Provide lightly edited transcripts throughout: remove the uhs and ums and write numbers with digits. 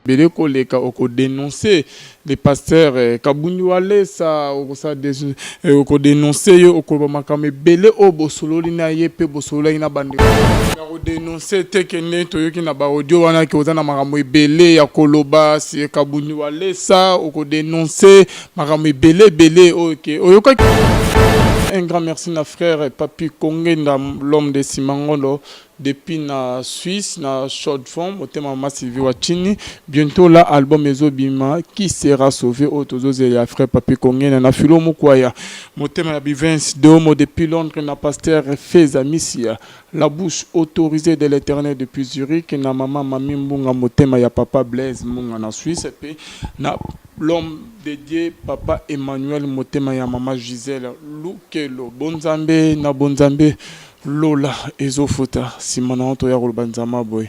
Bele koleka oko dénoncer les pasteurs Kabunduale ça oko dénoncer yo oko makame bele o bosololi na ye pe bosololi na bande oko dénoncer tekene to yo ki na ba audio wana ki ozana makambo bele ya koloba si Kabunduale ça oko dénoncer makambo bele OK oyoka. Un grand merci na frère Papi Kongenga l'homme de Simangondo depuis na Suisse na short form otema mama Sylvie Wachini bientôt là album ezobima qui sera sauvé autozozeli ya frère Papi Kongenga na filo mukwaya motema ya Bivens de homo depuis Londres na pasteur Feza Missia la bouche autorisée de l'Éternel depuis Zurich na maman Mami Mbunga motema ya papa Blaise Mbunga na Suisse et puis na l'homme dédié papa Emmanuel motema ya maman Gisèle Lukelo bonzambe na bonzambe Lola ezofota simana to ya rubanzama boy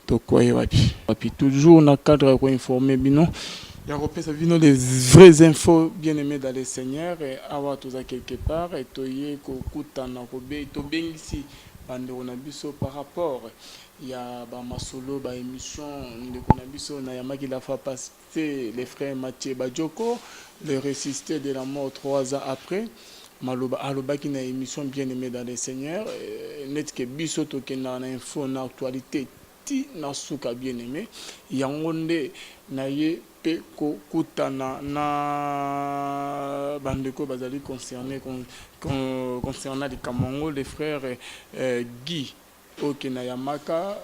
to koye wapi toujours na cadre ko informer bino ya repesa bino les vraies infos bien aimés dans le Seigneur et avoir tous à quelque part et toye ko kutana ko be to bengisi bande on a biso par rapport ya ba masolo ba émission de ko na biso na yamaki la fa passer les frères Mathieu Bajoko le ressuscité de la mort 3 ans après Maloba aloba qui na émission bien aimée dans le Seigneur net que biso to ke na info na actualité ti na suka bien aimé yangonde na ye pe ko kutana na bandeko bazali concerné concernant les Kamongo les frères Guy OK na yamaka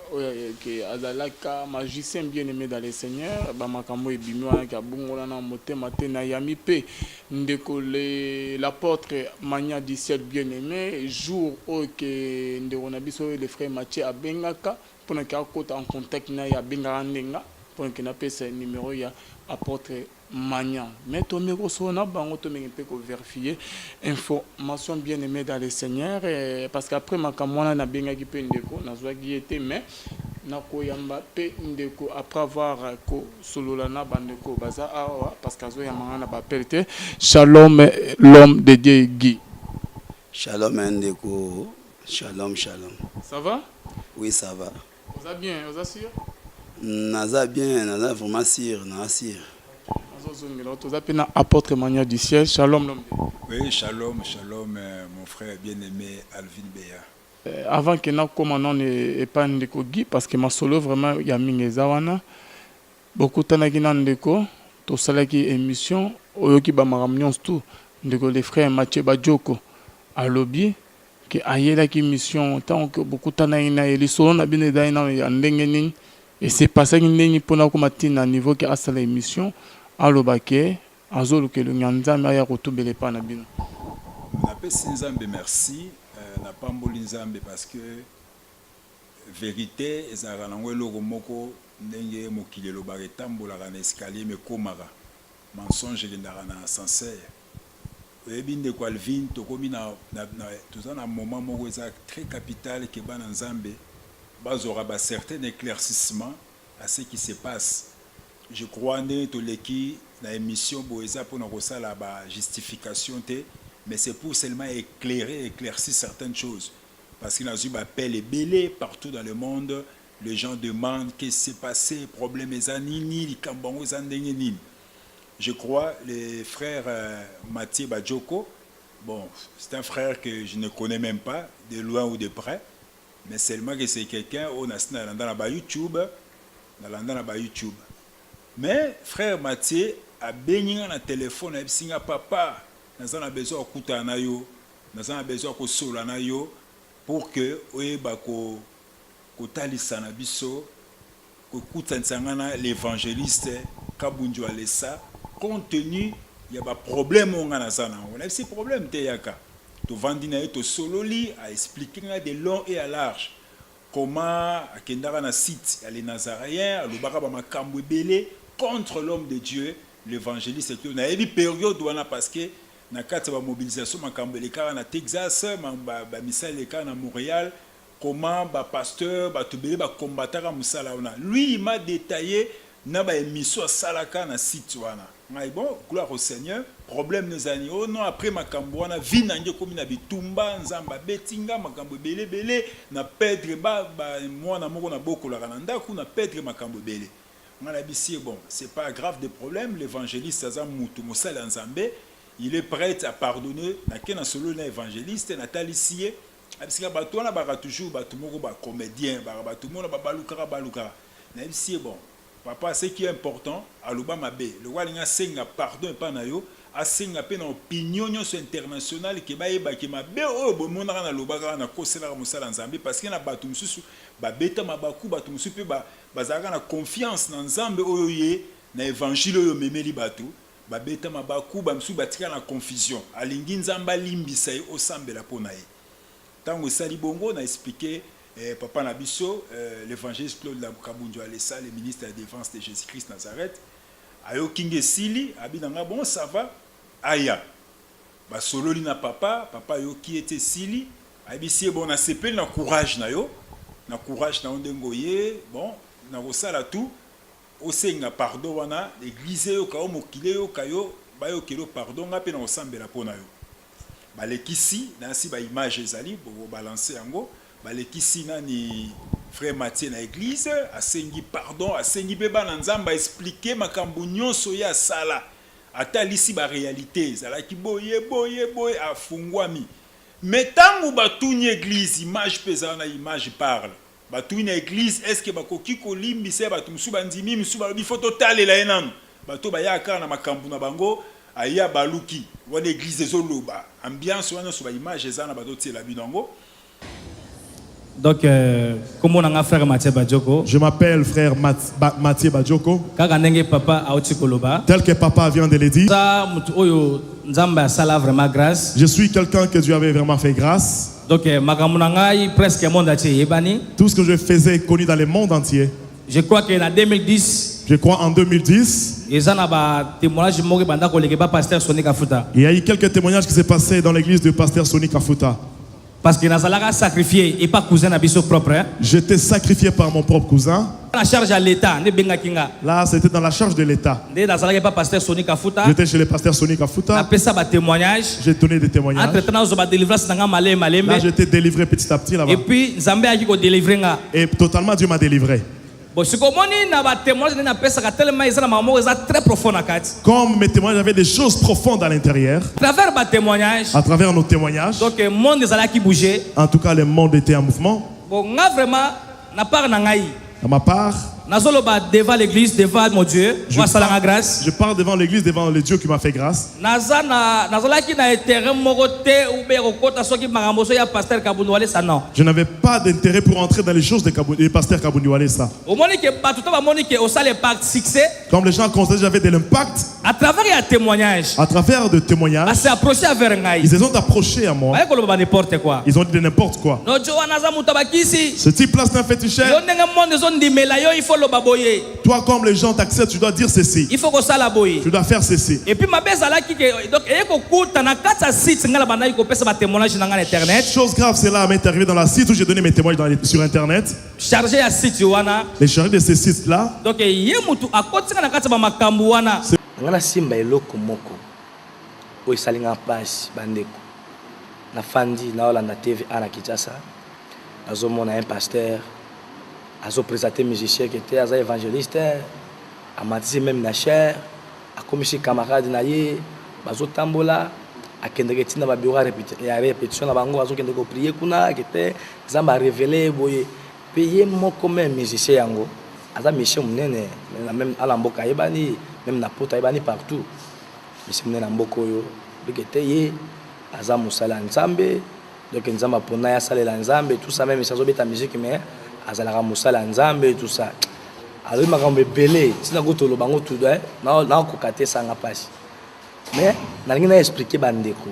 que azalaka magicien bien aimé dans le Seigneur ba makambo ebimi wana ka bungola na motema te na yami pe ndeko l'apôtre Mania 17 bien aimé jour OK ndeko na biso les frères Mathieu abengaka pour que akota en contact na ya benga ndenga pour que na pesa numéro ya apôtre Mania mais to meko sona bango to menge pe ko vérifier information bien aimée dans le Seigneur parce qu'après makamwana na benga ki pe ndeko na zwa ki était mais na ko yamba pe ndeko après avoir ko solola na bandeko baza awa parce que zo yamanga na ba pelete shalom l'homme de Dieu Guy shalom ndeko shalom ça va oui ça va vous allez bien vous assure naza bien naza vraiment sûr na sûr tous appelés apôtre Mania du ciel shalom l'homme oui shalom mon frère bien-aimé Alvin Beya avant que na comme non et pas ndeko Guy parce que ma solo vraiment ya mingeza wana beaucoup tanaki na ndeko to salaki émission oyoki ba makamnyons tout ndeko les frères Mathieu Bajoko alobi que ayela ki mission tant que beaucoup tanaki na eli solo na bine dai na ya ndenge nini et c'est passé ndenge pona ko matina niveau que asala émission alobake azoluke le nyanzambe ya kotubele pa na bino na pesi nzambe merci na pamboli nzambe parce que vérité ezalaka nango eloko moko ndenge mokili elobaka etambolaka na escalier mekomaka mensonge elendaka na sincère oyebi ndeko Alvin tokomi toza na moment moko eza très capital ke bana nzambe bazora ba certain éclaircissement à ce qui se passe. Je crois que l'équipe la émission boeza pour nous la justification mais c'est pour seulement éclaircir certaines choses parce qu'il y a eu appel et belé partout dans le monde les gens demandent qu'est-ce qui s'est passé problème nini les kambango nini. Je crois les frères Mathieu Bajoko bon c'est un frère que je ne connais même pas de loin ou de près mais seulement que c'est quelqu'un on a dans YouTube YouTube. Mais frère Mathieu a béni dans le téléphone et singa papa nous avons besoin de kutana yo nous avons besoin de solana yo pour que oyeba ko talisa na biso ko kutansangana l'évangéliste Kabunju Alessa compte tenu il y a pas problème on a nazana on a ces problèmes te yaka to vandina to sololi a expliquer de long et à large comment akendaka na site ya les Nazaréens alobaka ba makambo ebele contre l'homme de Dieu l'évangéliste et tout na ebi période wana parce que na kati ba mobilisation makambo lekara na Texas ba misala lekara na Montréal comment ba pasteur ba tobele ba combataka musala wana lui il m'a détaillé na ba émission salaka na site wana ngai bon gloire au Seigneur problème nos années oh non après makambo wana vie na nge komi na bitumba nzamba betinga makambo belé na perdre ba mwana moko na bokola na ndaku na perdre makambo belé bon, c'est pas grave de problème, l'évangéliste Azam Moutou Moussala Nzambe, il est prêt à pardonner. N'a solo na évangéliste, na talicie, parce que batouana bara toujours batumoko ba comédien, bara batumona ba balukara. N'a bon, papa, ce qui est important, aluba mabe, le roi linga senga pardon et pas na yo, a senga pe na opinion internationale ke ba yeba ke mabe o bo monara na lobaka na kosela Moussala Nzambe parce que na batum susu ba beta mabaku batum susu pe ba bazaka na confiance na Nzambe oyo ye na évangile oyo memeli batu ba beta mabaku ba msu batika na confusion alingi Nzamba limbisa ye osambela pona ye tango sali bongo na expliquer papa Nabiso l'évangéliste Claude Kabundu Alessa le ministre de la défense de Jésus-Christ Nazareth ayo kinge sili abinanga bon ça va aya ba sololi na papa yo qui était sili abisi bon na sepel na courage na yo na courage na ondengoye bon na kosala tout osenga pardon wana église yo ka mokile yo kayo ba yo kelo pardon ngape na osambela pona yo balekisi na si ba image ezali bo balancer yango balekisi nani frère Mathieu na église asengi pardon asengi pe bana Nzamba expliquer makambo nyonso ya sala atalisi ba réalité ezalaki boye afungwami mais tango batuni église image pesa na image parle batuni église est-ce que bakoki kolimbisa batu musu bandimi musu ba photo talela enano bato bayaka na makambo na bango aya baluki wana église ezoloba ambiance wana so ba image ezana bato tiela binango. Donc, comment on a frère Mathieu Badjoko? Je m'appelle frère Mathieu Badjoko. Tel que papa vient de le dire. Je suis quelqu'un que Dieu avait vraiment fait grâce. Donc, presque tout ce que je faisais est connu dans le monde entier. Je crois qu'en 2010. Je crois en 2010. Il y a eu quelques témoignages qui s'est passé dans l'église du pasteur Sonny Kafuta. Parce que Nazalaka sacrifié et pas cousin à biso propre. J'étais sacrifié par mon propre cousin. La charge à l'État, là, c'était dans la charge de l'État. J'étais chez le pasteur Sonny Kafuta. J'ai donné des témoignages. Là, j'étais délivré petit à petit là-bas. Et puis, et totalement, Dieu m'a délivré. Comme mes témoignages avaient des choses profondes à l'intérieur, à travers nos témoignages, donc, en tout cas, le monde était en mouvement. À ma part, devant l'église, devant mon Dieu, je parle devant l'église, devant le Dieu qui m'a fait grâce. Je n'avais pas d'intérêt pour entrer dans les choses du pasteur Kabundu Alessa. Comme les gens considèrent que j'avais de l'impact, à travers de témoignages, ils se sont approchés à moi. Ils ont dit de n'importe quoi. Ce type-là, c'est un féticheur. Toi, comme les gens t'acceptent, tu dois dire ceci. Il faut que ça la boye. Tu dois faire ceci. Et puis ma belle donc internet. Chose grave, c'est là m'est arrivé dans la site où j'ai donné mes témoignages sur internet. Chargé à site les chargés de ces sites là. Donc yemutu akotika na kati ba makambu wana. Ngana simba eloko moko. Oyi salinga page bandeko. Na fandi na Olanda TV ana Kinshasa. Azomona un pasteur. Azo présenté musicien qui était un évangéliste, a matisé même na chair, a commis ses camarades naïe, bazo tambola, a kendegeti na babira répétition na bango, azo kendego prier kuna, qui était zamba révélé boye, payé mon comme musicien yango, aza musicien munene, même à l'amboka ebani, même na pota ebani partout, musicien munene amboko yo, qui était yé, aza musala nzambe, donc nzamba pona ya sale la nzambe, tout ça même ça zo beta musique mais azalaka musala nzambe tout ça alors makambo belé sina gotolo bango tout doit na kokate sanga pasi mais nalingi na expliquer bandeko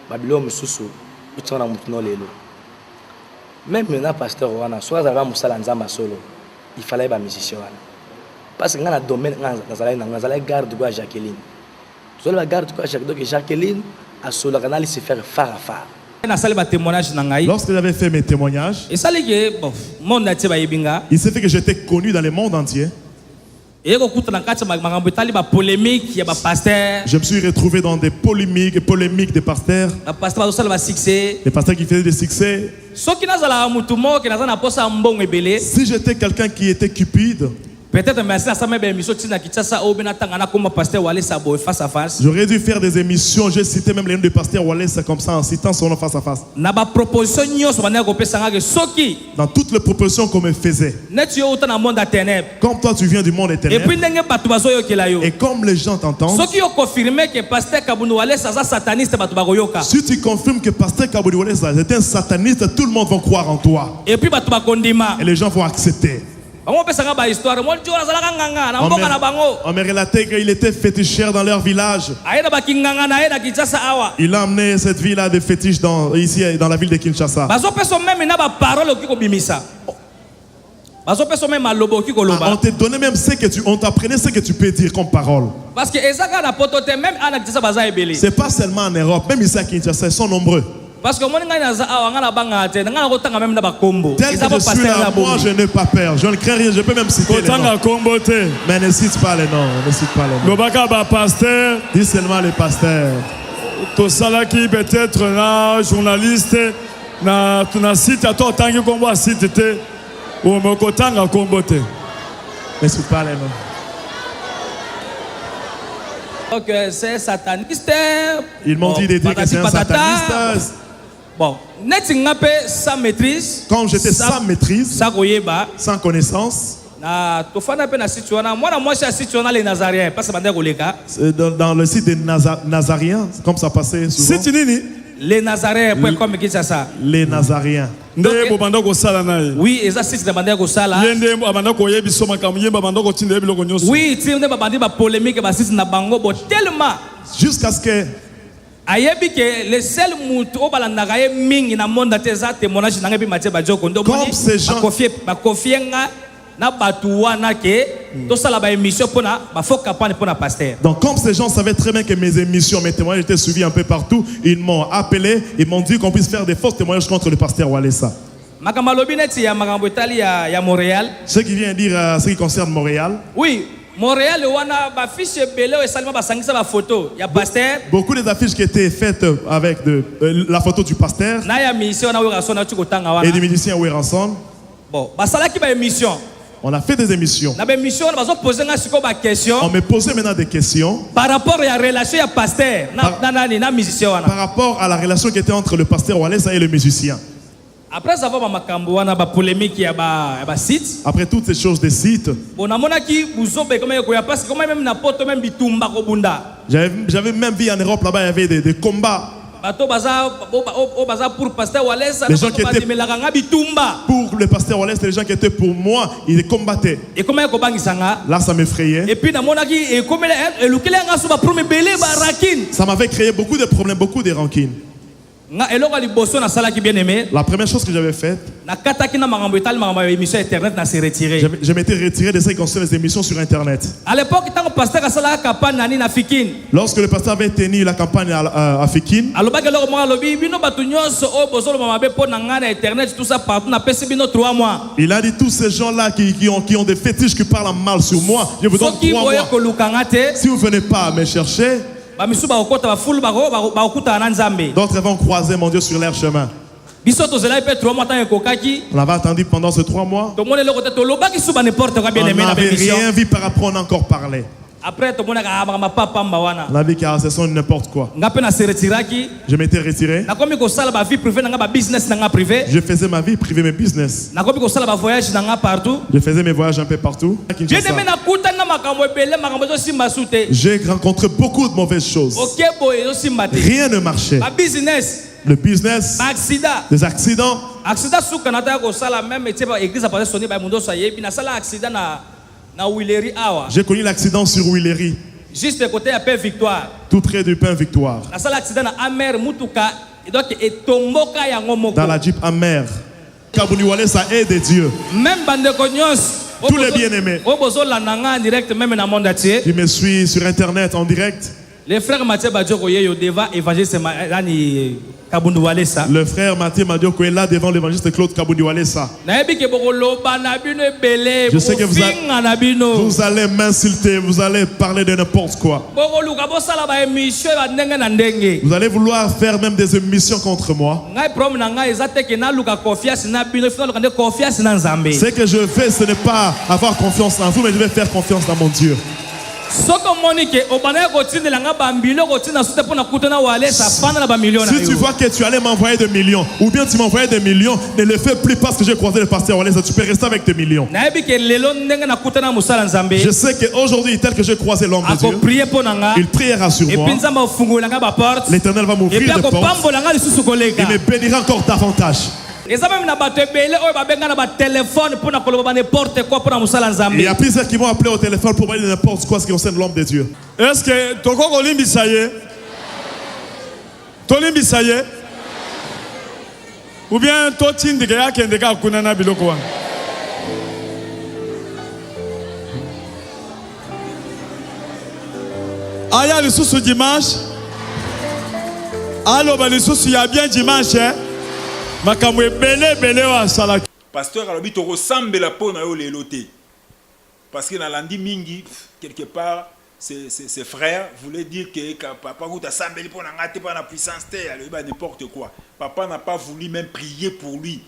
babilo mususu utona mutuno lelo même na pasteur wana so azalaka musala nzamba solo il fallait ba musicien wana parce que ngana domaine ngazala garde quoi Jacqueline so la garde quoi Jacqueline a solo canal se faire phare à phare. Lorsque j'avais fait mes témoignages, il s'est fait que j'étais connu dans le monde entier. Je me suis retrouvé dans des polémiques des pasteurs. Les pasteurs qui faisaient des succès. Si j'étais quelqu'un qui était cupide, Peut-être merci à ça même émission tina Kinshasa au benatanga comme pasteur Wallace Sabo face à face. J'aurais dû faire des émissions, j'ai cité même les noms du pasteur Wallace comme ça en citant son nom face à face. Na ba proposition nyonso bana ko pesanga ke soki. Dans toutes les propositions qu'on me faisait. Net yo autant dans monde à ténèbres. Comme toi tu viens du monde des ténèbres. Et puis ndenge batu bazo yo kela yo. Et comme les gens t'entendent. Soki yo confirmer que pasteur Kabundu Wallace asa sataniste batu ba koyoka. Si tu confirmes que pasteur Kabundu Wallace est un sataniste, tout le monde va croire en toi. Et puis batu ba kondima. Et les gens vont accepter. On me relatait qu'il était féticheur dans leur village. Il a amené cette vie-là de fétiche ici dans la ville de Kinshasa. On te donnait même on t'apprenait ce que tu peux dire comme parole. Parce que c'est pas seulement en Europe, même ici à Kinshasa, ils sont nombreux. Parce que tel que je suis là, moi je n'ai pas peur. Je ne crains rien, je peux même citer les noms. Mais ne cite pas les noms, ne cite pas les noms. Dis seulement les pasteurs. Tosalaki peut-être na journaliste na site à toi tangi kombo site te o mokotanga kombote. Ne cite pas les noms. Donc c'est sataniste. Ils m'ont dit de dire que c'est un sataniste. Bon, sans maîtrise. Quand j'étais sans maîtrise, sans connaissance. Dans le site des Nazariens, comme ça passait souvent. Les Nazaréens, comme ça. Les Nazariens. Oui, exact. Oui, polémique tellement. Jusqu'à ce que ayebi ke le seul mutu o balandaka ye mingi na monde teza témoignage nanga bi Mathieu Badioko ndo ba konfienga na batu wana ke to sala ba émission pona ba fo campagne pona pasteur. Donc comme ces gens savaient très bien que mes émissions, mes témoignages étaient suivis un peu partout, ils m'ont appelé, ils m'ont dit qu'on puisse faire des fausses témoignages contre le pasteur Wallace. Makamalobi neti ya makambo etali ya Montréal. Ce qui vient dire ce qui concerne Montréal. Oui. Montréal, wana ba fiche belé et salma ba sangisa ba photo ya pasteur. Beaucoup des affiches qui étaient faites avec la photo du pasteur. Na ya mission na Weranson na tukotanga wana. Et des musiciens Weranson. Bon, ba salaki ba émission. On a fait des émissions. Na ba émission na bazo poser nga siko ba question. On me posait maintenant des questions. Par rapport à la relation ya pasteur na musicien wana. Par rapport à la relation qui était entre le pasteur Wallace et le musicien. Après avoir makambo wana ba polémique ya ba site. Après toutes ces choses des sites. Bon namonaki buzobe comme ko ya parce que même na poto même bitumba ko bunda. J'avais même vu en Europe là-bas il y avait des combats. Bato baza pour pasteur Wallace les gens qui étaient pour le pasteur Wallace, les gens qui étaient pour moi, ils combattaient. Et comment ko bangisanga? Là ça m'effrayait. Et puis namonaki et comme elukela ngaso ba premier belé ba rakin. Ça m'avait créé beaucoup de problèmes, beaucoup de rancune. La première chose que j'avais faite, je m'étais retiré de ces concernant les émissions sur internet. À l'époque, lorsque le pasteur avait tenu la campagne à Fikin, il a dit tous ces gens-là qui ont des fétiches qui parlent mal sur moi, je vous donne 3 mois. Si vous ne venez pas me chercher, d'autres vont croiser mon Dieu sur leur chemin. On avait attendu pendant ces 3 mois. On n'avait rien vu par rapport, on a encore parlé. Après, on a vu que c'est n'importe quoi. Je m'étais retiré. Je faisais ma vie privée, mes business. Je faisais mes voyages un peu partout. J'ai rencontré beaucoup de mauvaises choses. Rien ne marchait. Le business, des accidents. J'ai connu l'accident sur Willery. Juste côté à Pain Victoire. Tout près du Pain Victoire. Dans la Jeep Amer. Kabundu Wallace, ça aide Dieu. Même tous les bien-aimés. Qui me suit sur internet en direct. Le frère Mathieu Badioko yeyo devant évangéliste Nani Kabundu Walesa. Le frère Mathieu Badioko est là devant l'évangéliste Claude Kabundu Walesa. Je sais que vous allez m'insulter, vous allez parler de n'importe quoi. Vous allez vouloir faire même des émissions contre moi. Ce que je fais, ce n'est pas avoir confiance en vous, mais je vais faire confiance dans mon Dieu. Si tu vois que tu allais m'envoyer des millions, ou bien tu m'envoyais des millions, ne le fais plus parce que j'ai croisé le pasteur Walesa. Tu peux rester avec tes millions. Je sais qu'aujourd'hui, tel que j'ai croisé l'homme de Dieu, il priera sur moi. L'Éternel va m'ouvrir des portes et me bénira encore davantage. Il y a plusieurs qui vont appeler au téléphone pour parler de n'importe quoi ce qui concerne l'homme de Dieu. Est-ce que Toko Olimbisaye Tolimbisaye ou bien Totin de Gaya Kendeka Kunana Bilokwa? Aya le sous dimanche. Allo ba le sous ya bien dimanche. Pasteur alobi to ressemble po na yo lelo te. Parce que dans l'andi mingi quelque part ses frères voulaient dire que papa ou ta sambeli po na ngate pas na puissance te, alobi ba n'importe quoi. Papa n'a pas voulu même prier pour lui.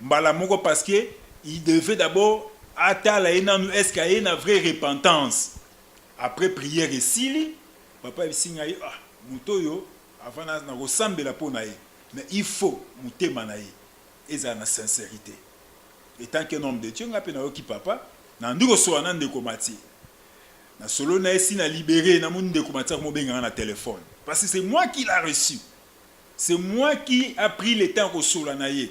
Mbala moko parce que il devait d'abord atala ena est-ce qu'il y a une vraie repentance. Après prière et sili, papa bisinga ah mutoyo avant na ressemble po na ye. Mais il faut monter manaï et ça na sincérité. Et tant qu'un homme de Dieu, on a peine qui papa, na ndiko so na ndeko mati. Na solo na esi na libéré na mon ndeko mati mo benga na téléphone. Parce que c'est moi qui l'a reçu. C'est moi qui a pris le temps ko so la naïe.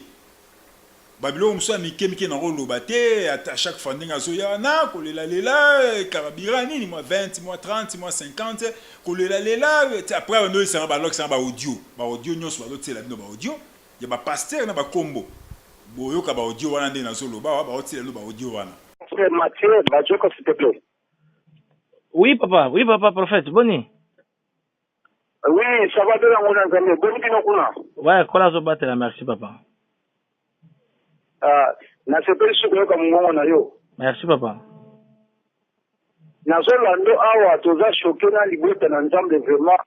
Babylone mso mikemike na rolo baté à chaque fois ndinga so ya na ko lela karabira nini moi 20 moi 30 moi 50 ko lela après on a ça ba lok ça ba audio nyonso ba lotela bino ba audio ya ba pasteur na ba kombo boyo ka ba audio wana ndina so lo ba otela ba audio wana. Frère Mathieu Badioko, s'il te plaît. Oui papa prophète boni. Oui, ça va bien mon ami. Boni kino kuna. Ouais, kola zo batela merci papa. Merci papa. Nazolando awa toza choqué na libota na nzambe vraiment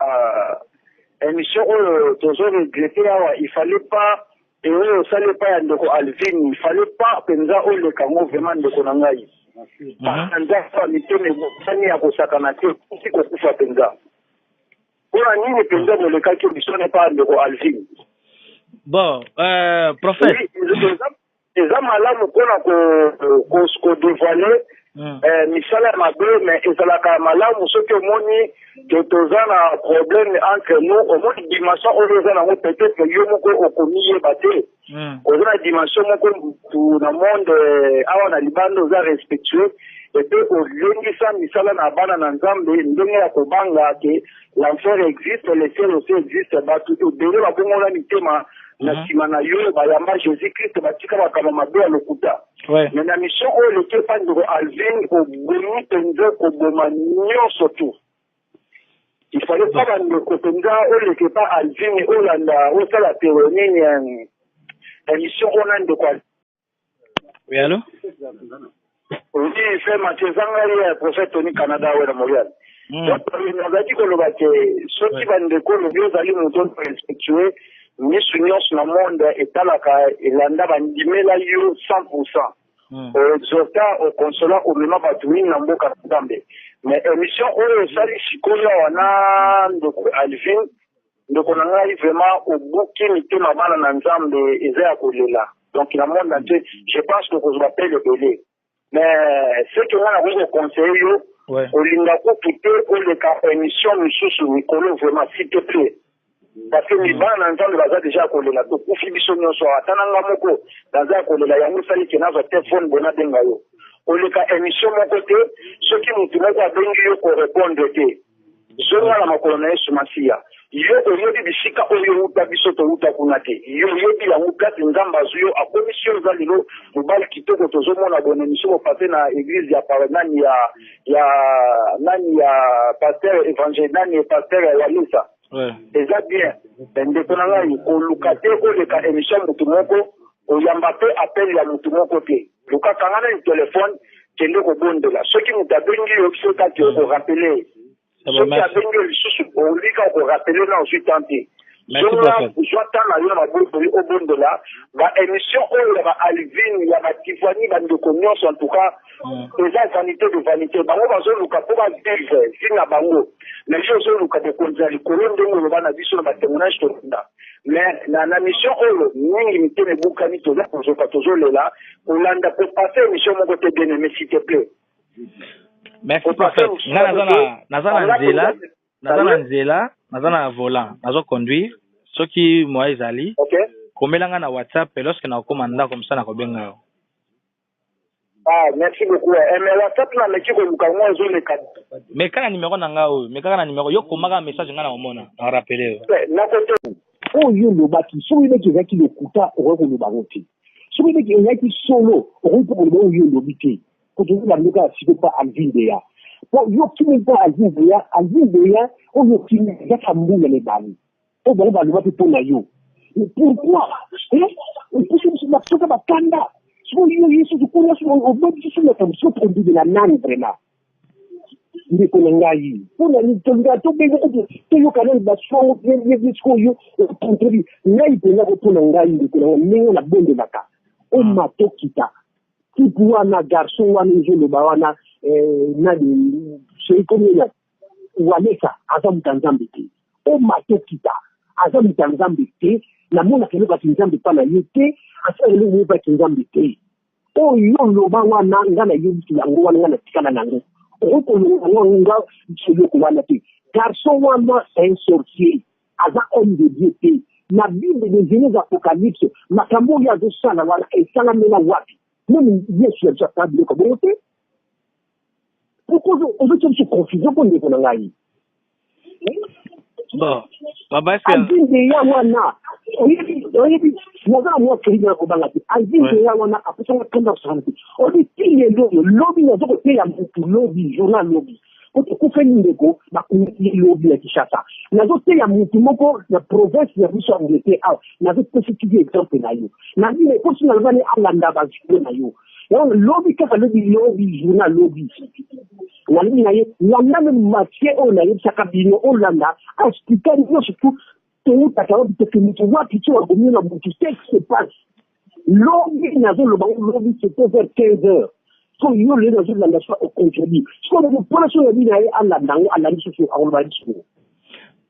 émission tozo regretter awa il fallait pas et ça n'est pas ndeko Alvin il fallait pas penza o le kango vraiment ndeko na ngai. Nda fa mitene bosani ya kosakana te siko kufa penza. Pour nini penza mo le kaki mission n'est pas ndeko Alvin. Bon prophète. Eza malamu mpona kodévoile misala ya mabe mais ezalaka malamu soki omoni ke toza na problème entre nous omoni dimension oyo eza nango peut-être yo moko okomiyeba te oza na dimension moko na monde awa na libanda oza respectueux epe olengisa misala na bana na nzambe ndenge ya kobanga ke l'enfer existe le ciel aussi existe bato ebele babongola mitema na sima na yo bayamba Jésus-Christ batika bakama mabe ya lokuta mais na mission oyo leke pa ndeko Alvin obomi penza koboma nyonso tu il fallait pas bandeko penza oyo leke pa Alvin olanda osala teronini émission ona ndeko. Oui allô? Oui, frère Mathieu Zangari prophète Tony Canada ouais na Montréal. Donc nazaki koloba ke soki bandeko lobi ozali moto respectueux misu nyonso na monde etalaka elanda bandimela yo 100%. Exhorta au consolat au mema bato mingi na mboka nzambe. Mais émission oyo esali sikoyo wana ndeko Alvin ndeko na ngai vraiment obuki mitema bana na nzambe eza ya kolela. Donc na monde entier je pense que vous appelez le belé. Mais ce que nga nakoki koconseille yo olinga kutu te oleka émission misusu mikolo vraiment s'il te plaît. Parce que les bana na nzambe baza déjà kolela tokufi biso nyonso ata na nga moko baza kolela yango esali ke nazwa telefone bona benga yo oleka émission moko te soki motu moko abengi yo korépondre te zonga na makolo na yesu masiya yo oyebi bisika oyo uta biso touta kuna te yo oyebi yango kati nzambe azwi yo akomisi yo oza lelo mobali kitoko tozomona bone émission kopase na église ya paranani ya na nani ya pasteur évangile nani ya pasteur Walisa déjà bien ndeko na ngai koluka te koleka émission mutu moko oyamba pe appel ya mutu moko te luka kangana ni téléphone kende kobondela soki mutu abengi yo soki ati okorapele soki abengi yo lisusu olika okorapele na ozwi tante zwa tan na yo na mabokoli obondela baémission oyo ya baalvin ya batifani bandeko nyonso en tout cas eza vanité de vanité bango bazoluka mpo bavivre vi na bango mais yo ozoluka bokonzi ya likolo ndenge oloba na biso na batémoignage tokunda mais na mission oyo mingi mitema ebukani toza kozoka tozolela kolanda kopase émission moko te bien aimé s'il te plaît. Merci prophète. Naza na volant, nazo conduire. Soki moi ezali. OK. Komelanga na WhatsApp et lorsque na komanda comme ça na kobenga yo. Ah, merci beaucoup. Mais WhatsApp na meki ko lukango ezo le kat. Mais kana numéro na nga o, mais kana numéro yo komaka message nga na omona, na rappeler yo. Na kote. Oyo lobaki, soki meki ezaki lokuta oko loba ngoti. Soki meki ezaki solo, oko ko loba oyo lobiki. Ko to la meka siko pa alvindeya. Po yo kimi pa alvindeya, oyo kimi yaka mbula le bali. O bale bali wapi pona yo. Pourquoi? Pourquoi la soka bakanda? So yo yesu tukuna so obobi so na tamso produit de la nani vraiment. Ndi ko ngai. Pona ni tonga to benga to yo kana ba so ye ko yo contrôle. Ngai pena ko pona ngai ndi ko menga na bonde baka. O matokita. Kipua na garçon wana nzolo ba wana nani sheikonya waleka azamu tanzambe te. O matokita azamu tanzambe te. Na mona kele ba kinzambe pa na yote asa ele ni ba kinzambe te. O yo loba wana ngana yobi yango wana ngana tikana nango. O ko nga chelo ko wana te. Garçon wana c'est un sorcier. Aza homme de Dieu te. Na Bible de Genèse Apocalypse makambo ya zo sana wana esala mena wapi. Même Yesu ya table ko bote. Pourquoi on veut se confusion pour ndeko ngai? Bon, baba est-ce que Alvin ya wana oyebi naza mo kiriya ko bangati Alvin ya wana apusa kanda santi o di tile lobby na zoko te ya mtu lobby journal lobby ko feni ndeko ba ku lobby ya Kishasa nazo te ya mtu moko na province ya biso ngete a nazo specifique exemple na yo na ni ko sina ngani alanda ba na yo lobby ka lobby journal lobby wali na ye yanda matière on a yebsaka bino olanda expliquer nous surtout tout takao tekniki wapi tu wagomina mtu se passe lobby nazo lobby c'était vers 15h so yo le nazo landa soit au contrôle so le point ya bina ye alanda analyse sur aulba disco.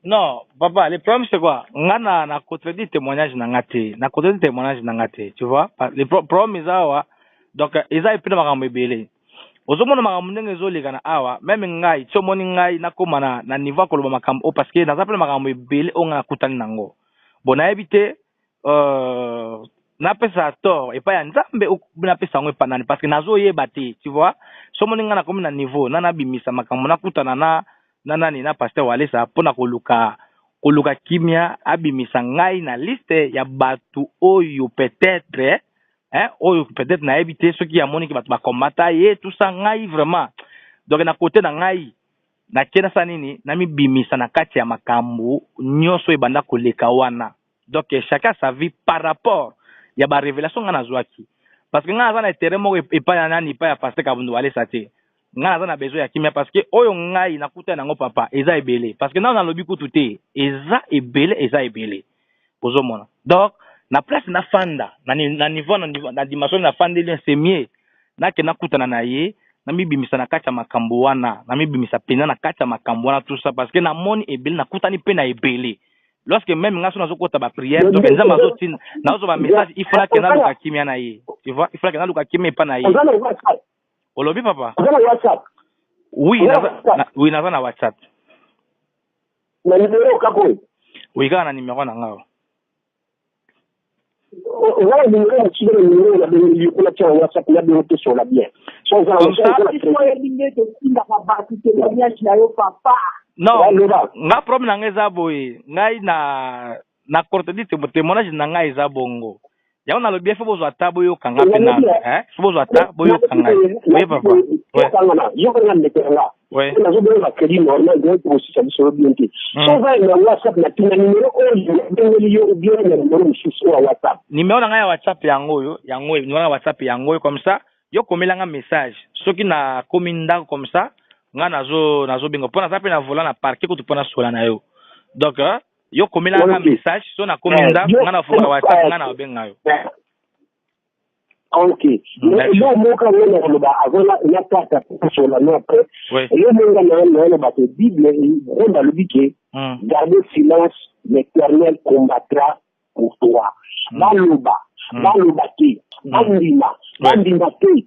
Non, papa, le problème c'est quoi? Ngana na contredit témoignage na ngate, na contredit témoignage na ngate, tu vois? Le problème est ça, donc eza epina makambo ebele. Ozomona makambo ndenge ezoleka na awa, même ngai, tsomoni ngai nakoma na niveau koloba makambo parce que naza pele makambo ebele onga kutani nango. Bona ebite na pesa tort et pas ya nzambe na pesa ngo epanani parce que nazoyeba te, tu vois? Somoni nga na komi na niveau na bimisa makambo na kutana na nani na pasteur Walesa pona koluka kimia abimisa ngai na liste ya batu oyo peut-être oyo peut-être na éviter ceux qui a moni ki batu ba combattre et tout ça ngai vraiment donc na côté na ngai na kena sanini na mi bimisa na kati ya makambo nyoso ebanda koleka wana donc chacun sa vie par rapport ya ba révélation ngana zwaki parce que ngana na terrain mo epa ya nani pa ya pasteur Kabundu Walesa te ngana na besoin ya kimia parce que oyo ngai na kuta nango papa eza ebele parce que na lobi kutu te eza ebele bozomona donc na place na fanda na niveau na dimension na fanda ile c'est mieux na ke na kutana na ye na mibimisa na kati ya makambo wana na mibimisa pena na kati ya makambo wana tout ça parce que na moni ebele na kutani pe na ebele lorsque même ngaso nazo kota ba prière donc nzamba zo tin nazo ba message il faut que na luka kimia na ye tu vois il faut que na luka kimia pa na ye olobi papa WhatsApp oui naza na WhatsApp na numéro kako oui kana na numéro na ngao voilà le numéro tu le numéro la bengi ko la tia WhatsApp ya bien to sur la bien so ça il faut éliminer de singa ba bati te ya chia yo papa non nga problem na ngeza boy ngai na contredit témoignage na ngai za bongo ya na lobi fo bozo atabo yo kanga pena fo bozo atabo yo kanga oui papa yo kanga ndekela Oui. On a besoin de crédit normal, donc aussi ça se bien. Si on va dans WhatsApp, la numéro ou bien le numéro sur WhatsApp. Numéro na WhatsApp yango numéro WhatsApp yango comme ça, yo komelanga message. Soki na kominda comme ça, nga nazo bingo pona ça pe na vola na parquet ko tu pona sola na yo. Donc yo komelanga message, so na kominda nga na vola WhatsApp nga na benga yo. Ok. Yo moka wena loba azola ya tata sur la no après. Yo monga na loba te Bible ronda le biké. Gardez silence, l'Éternel combattra pour toi. Baloba te. Bandima te.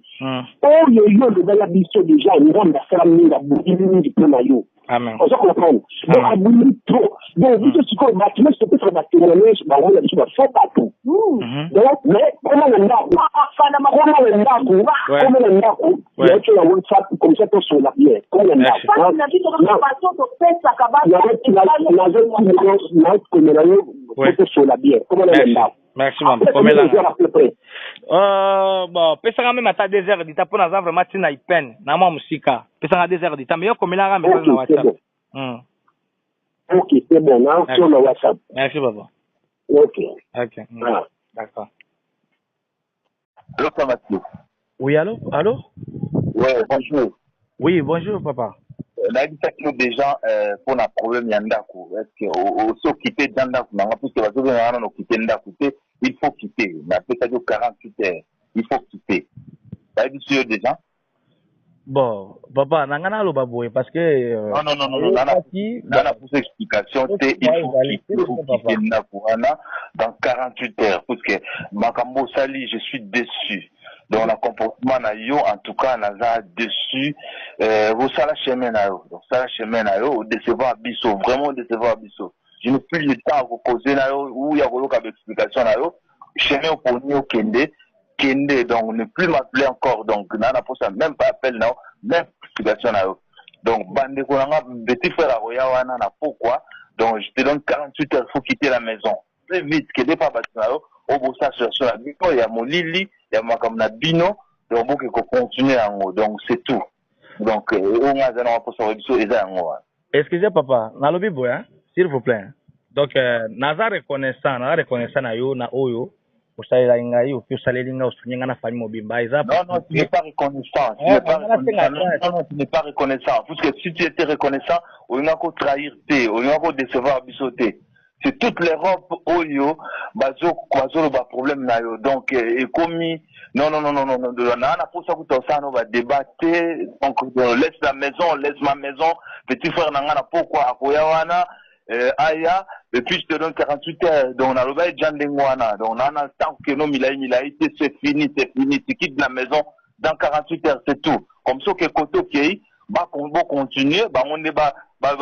Oh yo le bala biso déjà ngonda sala minga bouini pona yo. Amen. On se comprend. Donc abuli trop. Donc vous ce qu'on va tu peux faire battre ba wala biso ba faut pas tout. Donc mais comment on a fana ma comment on a tu la WhatsApp comme ça pour sur la bière. Comment on a merci maman. Bon, pesanga même à 2 heures d'ita pour naza vraiment tina ipen na moi musika. Pesanga 2 heures d'ita mais yo komelanga message na WhatsApp. OK, c'est bon, là sur le WhatsApp. Merci papa. OK. D'accord. Allô, Mathieu. Oui, allô? Ouais, bonjour. Oui, bonjour papa. On a dit ça que déjà pour un problème yandaku. Est-ce que au quitter yandaku na parce que bazo na no quitter yandaku, il faut quitter. Na peut-être 48 heures. Il faut quitter. Ça dit sûr déjà. Bon, papa, nangana lo baboy parce que non, nana pour explication, c'est il faut quitter yandaku dans 48 heures parce que makambo sali, je suis déçu. Donc, le comportement na yo, en tout cas, naza dessus, vous ça la chemin na yo. Donc, ça la chemin na yo, décevant abisso, vraiment décevant abisso. Je n'ai plus le temps à vous poser na yo, ou il y a vos explication na yo. Chemin au poni au kende, donc, ne plus m'appeler encore. Donc, nana pour ça, même pas appel na yo, même explication na yo. Donc, bande konanga, petit frère à Royawana, na pourquoi? Donc, je te donne 48 heures, faut quitter la maison. Très vite, que des pas bâti na yo, au bout ça sur la bino, il y a mon lili, il y a ma comme la bino, donc il faut continuer en haut, donc c'est tout. Donc on a un rapport sur le et en haut. Excusez papa, na lobi boya, s'il vous plaît. Donc naza reconnaissant na yo na oyo, usalela ingai ou puis salela au sunyanga na famille mobimba non, tu n'es pas reconnaissant. Tu n'es pas reconnaissant. Parce que si tu étais reconnaissant, on n'a qu'à trahir, on n'a qu'à décevoir bisoter. C'est toute l'Europe oyo bazo problème na yo donc et commis non na pour ça que ça on va débattre donc laisse la maison laisse ma maison petit frère nanga pourquoi akoya wana aya et puis je te donne 48 heures donc on a le bail jandengwana donc on a tant que non milai c'est fini tu quittes la maison dans 48 heures c'est tout comme ça que koto kei ba continuer ba on débat ba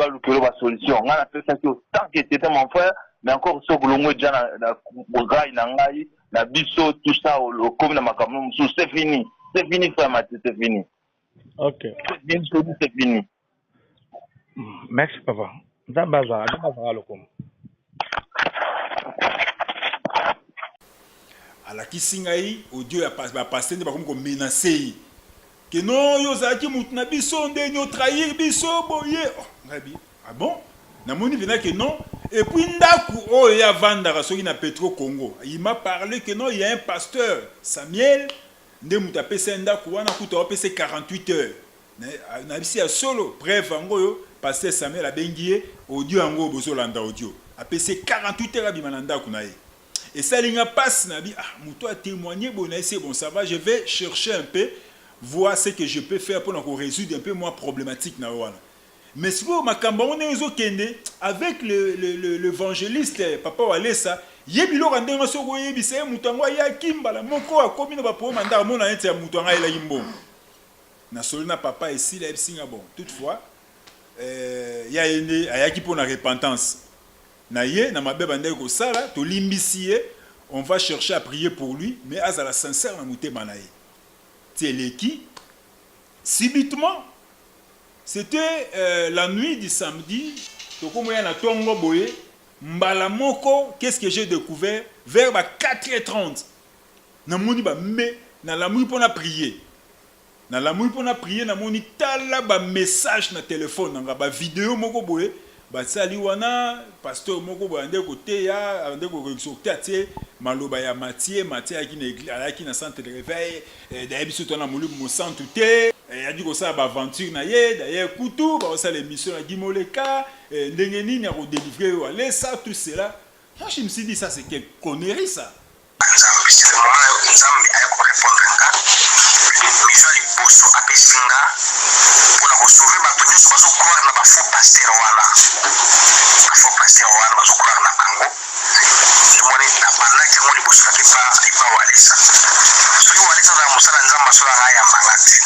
solution on a fait ça que tant que c'était mon frère mais encore ce que l'on déjà na bogai na ngai na biso tout ça au comme na makambo c'est fini frère Mathieu c'est fini. OK, c'est fini. Merci papa. Ndabaza lokom ala kisingai audio ya passer ba comme menacer que non yo zaki mutna biso ndeni o trahir biso boye ngabi ah bon na moni vena que non et puis ndaku o ya vanda soki na Petro Congo il m'a parlé que non il y a un pasteur Samuel nde muta pesa ndaku wana kuta opese 48 heures na bisi ya solo bref ngoyo pasteur Samuel abengié audio ngo bozolanda audio apese 48 heures abimana ndaku na ye. Et ça, il passe, il dit, mouto a témoigné, bon, c'est bon, ça va, je vais chercher un peu, voir ce que je peux faire pour résoudre un peu moins problématique. Mais si vous m'avez avec l'évangéliste, Papa Walesa, il y a un peu de choses qui sont en train papa ici, bon. Toutefois, il y a une repentance. On va chercher à prier pour lui, mais à la sincère, subitement, c'était la nuit du samedi, qu'est-ce que j'ai découvert? Vers 4h30, mais dans la nuit pour prier. na la mouille pour na prier na moni tala ba message na téléphone na ba vidéo moko boye ba sali wana pasteur moko boye ande côté ya ande ko exhorter maloba ya Mathieu qui na église qui na centre de réveil da biso to na mulu mo centre té a dit ko ça ba aventure na ye d'ailleurs kutu ba ça l'émission na Gimoleka ndenge nini ya ko délivrer wale ça tout cela. Moi je me suis dit ça c'est quelle connerie ça. Boso apesinga pour la sauver bato nyonso bazo croire na ba faux pasteur wana bazo croire na bango simoni na bandaki ngoli boso ka kipa walesa soki walesa za musala nzamba sola ngaya mbangati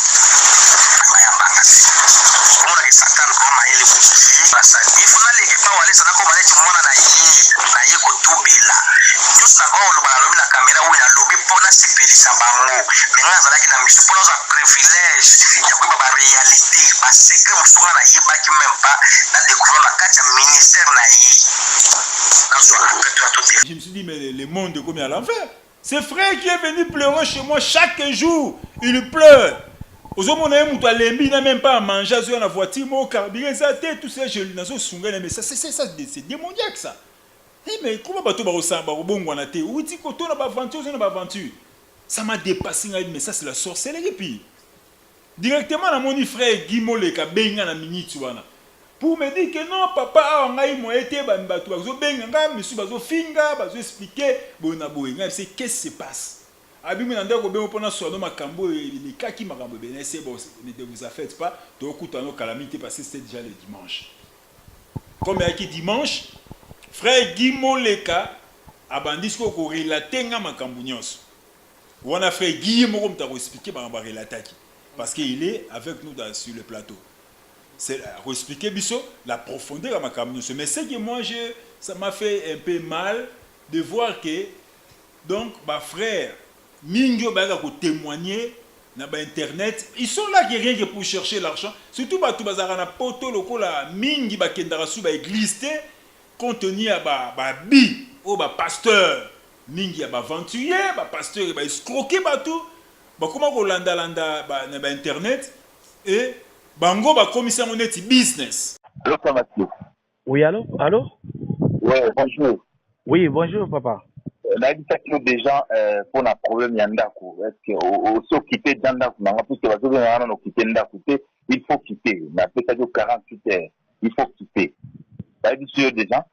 kumuna ki satan ama ile kufi basa ifuna le kipa walesa nako balechi mwana na ye ko tubila nyusa na go lo balobi na kamera wina lobi pona sepelisa bango menga zalaki na misu pona za privilège ya kuba ba réalité ba secret musunga na ye baki même pas na découvrir la carte ministère na ye. Je me suis dit mais le monde est comme à l'enfer. C'est frère qui est venu pleurer chez moi chaque jour, il pleure. Aujourd'hui, on a lembi n'a même pas à manger sur la voiture, mon carburant, ça tout ça je na so sunga mais ça c'est démoniaque ça. Mais comment bato ba osamba bongo na te où ti ko to na ba aventure ça m'a dépassé mais ça c'est la sorcellerie puis directement na mon frère Gimoleka benga na minute wana pour me dire que non papa ngai mo été ba bato bazo benga nga monsieur bazo finga bazo expliquer bona boyenga c'est qu'est-ce qui se passe abimi na ndeko bengo pona sono makambo les cas qui makambo ben c'est bon ne vous affecte pas to kuta no calamité parce que c'était déjà le dimanche comme il y a qui dimanche frère Gimoleka abandis ko relater nga makambo nyonso wana frère Guillaume moko mta ko expliquer ba relater parce qu'il est avec nous sur le plateau c'est à expliquer biso la profondeur à makambo nyonso mais c'est que moi ça m'a fait un peu mal de voir que donc ba frère mingi ba ko témoigner na ba internet ils sont là qui rien que pour chercher l'argent surtout ba tout bazara na poto lokola mingi ba kendara su ba église contenu à ba bi ou ba pasteur mingi ba aventurier ba pasteur ba escroquer ba tout ba comment ko landa ba na ba internet et bango ba commissaire moneti business. Allô Mathieu. Oui allô Ouais bonjour. Oui bonjour papa. Là il s'agit déjà pour un problème yandako est-ce que au so quitter ndako nanga puisque bazo na no quitter ndako il faut quitter na peut-être 48 heures il faut quitter. Là il sûr déjà.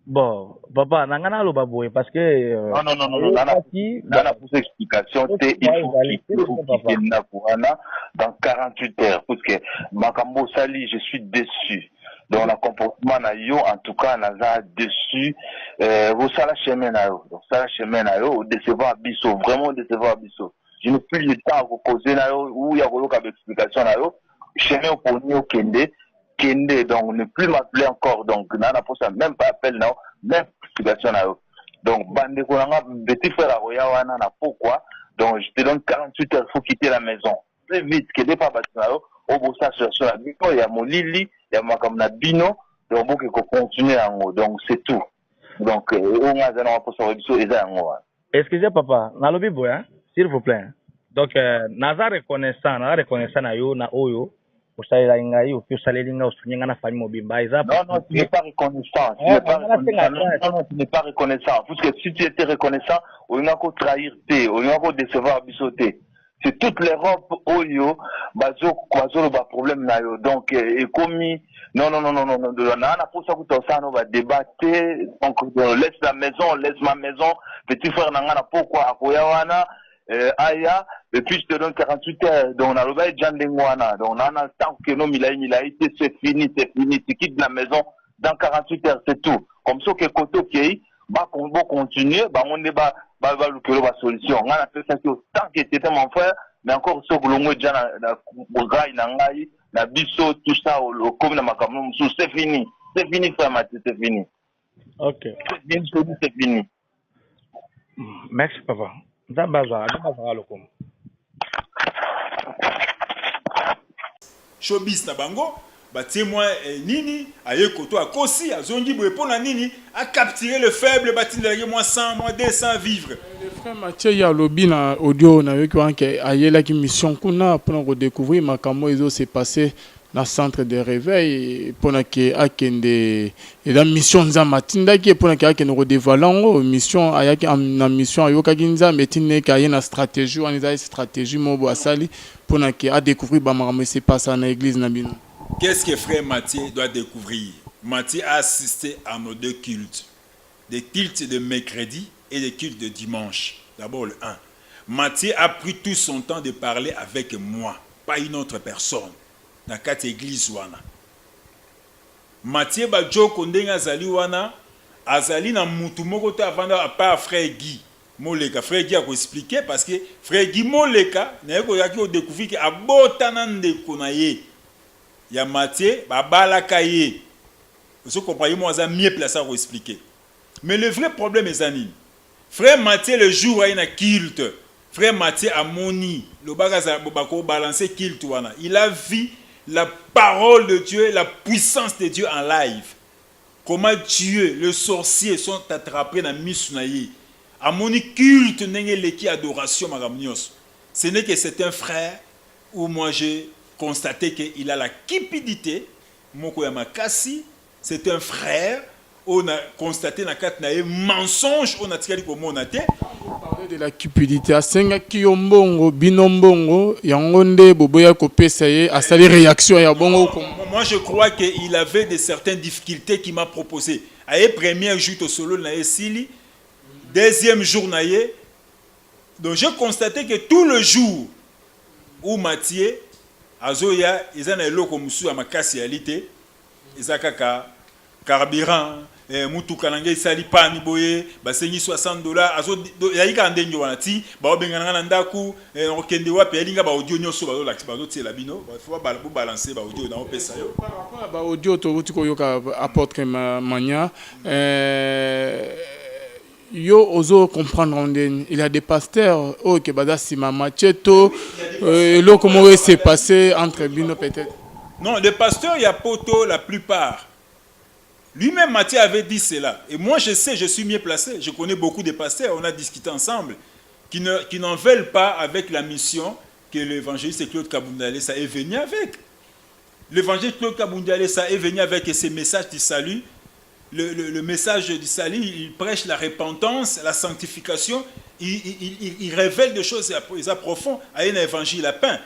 Bon, papa, nangana lo baboye parce que non, dans la pour explication, il faut quitter Napourana dans 48 heures parce que Makambo Sali, je suis déçu. Donc le comportement na yo en tout cas naza déçu vous ça la chemin na yo. Donc ça la chemin na yo décevoir biso, vraiment décevoir biso. Je n'ai plus le temps à vous poser na yo ou ya koloka explication na yo. Chemin pour ni au Kende, donc ne plus m'appeler encore, donc nana pour ça même pas appel non, même explication là. Donc bande kolanga petit frère Royawana na pourquoi, donc je te donne 48 heures, faut quitter la maison. Très vite, que des pas bâtiment au bout ça sur la bino, il y a mon Lili, il y a moi comme la bino, donc beaucoup qu'on continue en haut, donc c'est tout. Donc on a un pour ça et ça en haut. Excusez papa, na lobi boya, s'il vous plaît. Donc naza reconnaissant na yo na oyo. Non, tu n'es pas reconnaissant. Tu n'es pas reconnaissant. Parce que si tu étais reconnaissant, on a qu'à trahir, on a qu'à décevoir, bisoter. C'est toute l'Europe, Oyo, bazo, problème, donc, et commis, non, pour ça que on va débattre, donc, laisse la maison, laisse ma maison, petit frère, pourquoi, à Koyawana, Aya, et puis je te donne 48 heures, donc on a le bail Djandengwana, donc on a le temps que non, c'est fini, tu quittes la maison dans 48 heures, c'est tout. Comme ça que Koto Kei, on va continuer, on débat, la solution. On a fait ça tant que c'était mon frère, mais encore ce que l'on a dit, la biso, tout ça, le comme la macaron, c'est fini, frère Mathieu, c'est fini. Ok. C'est fini. Merci, papa. Showbiz na bango témoin nini aye koto akosi azongi boye pona nini a capturer le faible batindela moins 100 moins 200 vivre. Le frère Mathieu ya lobi na audio na yoki wanke ayela ki mission kuna pour redécouvrir makambo ezo s'est passé na centre de réveil pona ke akende et la mission za matinda ki pona ke akende redévalango mission ayaki na mission ayoka kinza metine ka yena stratégie on a stratégie mobo asali pona ke a découvrir ba makambo s'est passé na église na bino. Qu'est-ce que frère Mathieu doit découvrir? Mathieu a assisté à nos deux cultes. Des cultes de mercredi et des cultes de dimanche. D'abord le 1. Mathieu a pris tout son temps de parler avec moi, pas une autre personne. Dans quatre églises wana. Mathieu Badjo Kondenga Azali wana, Azali na mutu moko te avanda à part frère Guy. Moleka, frère Guy a expliqué parce que frère Guy Moleka, n'a pas découvert que abotana ndeko na ye. Ya Mathieu, babala kaye. Vous comprenez, moi, ça mieux placé à expliquer. Mais le vrai problème est Zanine. Frère Mathieu, le jour où il y a un culte, frère Mathieu a moni, le bagaza balancer culte. Il a vu la parole de Dieu, la puissance de Dieu en live. Comment Dieu, le sorcier, sont attrapés dans la Misunaï. A moni culte, n'est pas adoration, ce n'est que c'est un frère où moi j'ai constaté qu'il a la cupidité, Moko Yamakasi, c'est un frère, on a constaté dans le mensonge, on a tiré comme on a dit. Parler de la cupidité, asenga kiyombongo, binombongo, yangonde boboya kopesaye, a sali réaction ya bongo. Moi je crois qu'il avait de certaines difficultés qu'il m'a proposé. Aye premier jour au solo na esili, deuxième jour na ye. Donc j'ai constaté que tout le jour où Mathieu azoya izana eloko musu ya makasi yalité izakaka carburant mutuka nange sali pani boye basengi $60 azo yaika ndengi wana ti ba bengana na ndaku okende wapi elinga ba audio nyoso bazo laxi bazo tiela bino faut ba balancer ba audio na opesa yo par rapport ba audio to tiko yoka apôtre mania yo ozo comprendre on il y a des pasteurs oh que bada sima macheto lo comment s'est passé entre bino peut-être. Non, les pasteurs il y a poto la plupart. Lui-même Mathieu avait dit cela et moi je sais, je suis mieux placé, je connais beaucoup de pasteurs, on a discuté ensemble qui n'en veulent pas avec la mission que l'évangéliste Claude Kabunda Alessa est venu avec. L'évangéliste Claude Kabunda Alessa est venu avec ses messages du salut. Le message du salut, il prêche la repentance, la sanctification, il révèle des choses profondes à un évangile à pain.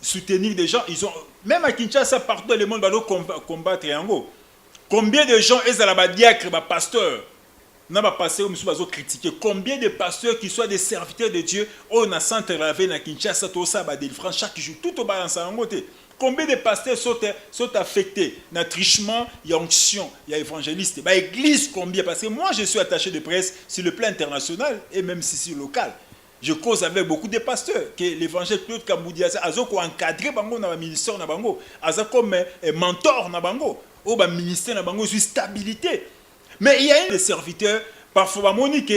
Soutenir des gens, ils ont, même à Kinshasa, partout dans le monde, ils vont combattre Yango. Combien de gens, ils ont la diacre, les pasteurs, n'a pas passé au monsieur critiquer. Combien de pasteurs qui soient des serviteurs de Dieu, on a centre lavé à Kinshasa, tout ça, délivrance chaque jour, tout au balance en côté. Combien de pasteurs sont affectés dans le trichement, il y a onction, il y a évangéliste. Bah, église, combien? Parce que moi, je suis attaché de presse sur le plan international et même si local. Je cause avec beaucoup de pasteurs que l'évangile Claude Kaboudia a encadré bango dans le ministère na bango, a comme mentor na bango, au ministère na bango sur stabilité. Mais il y a des serviteurs parfois monique,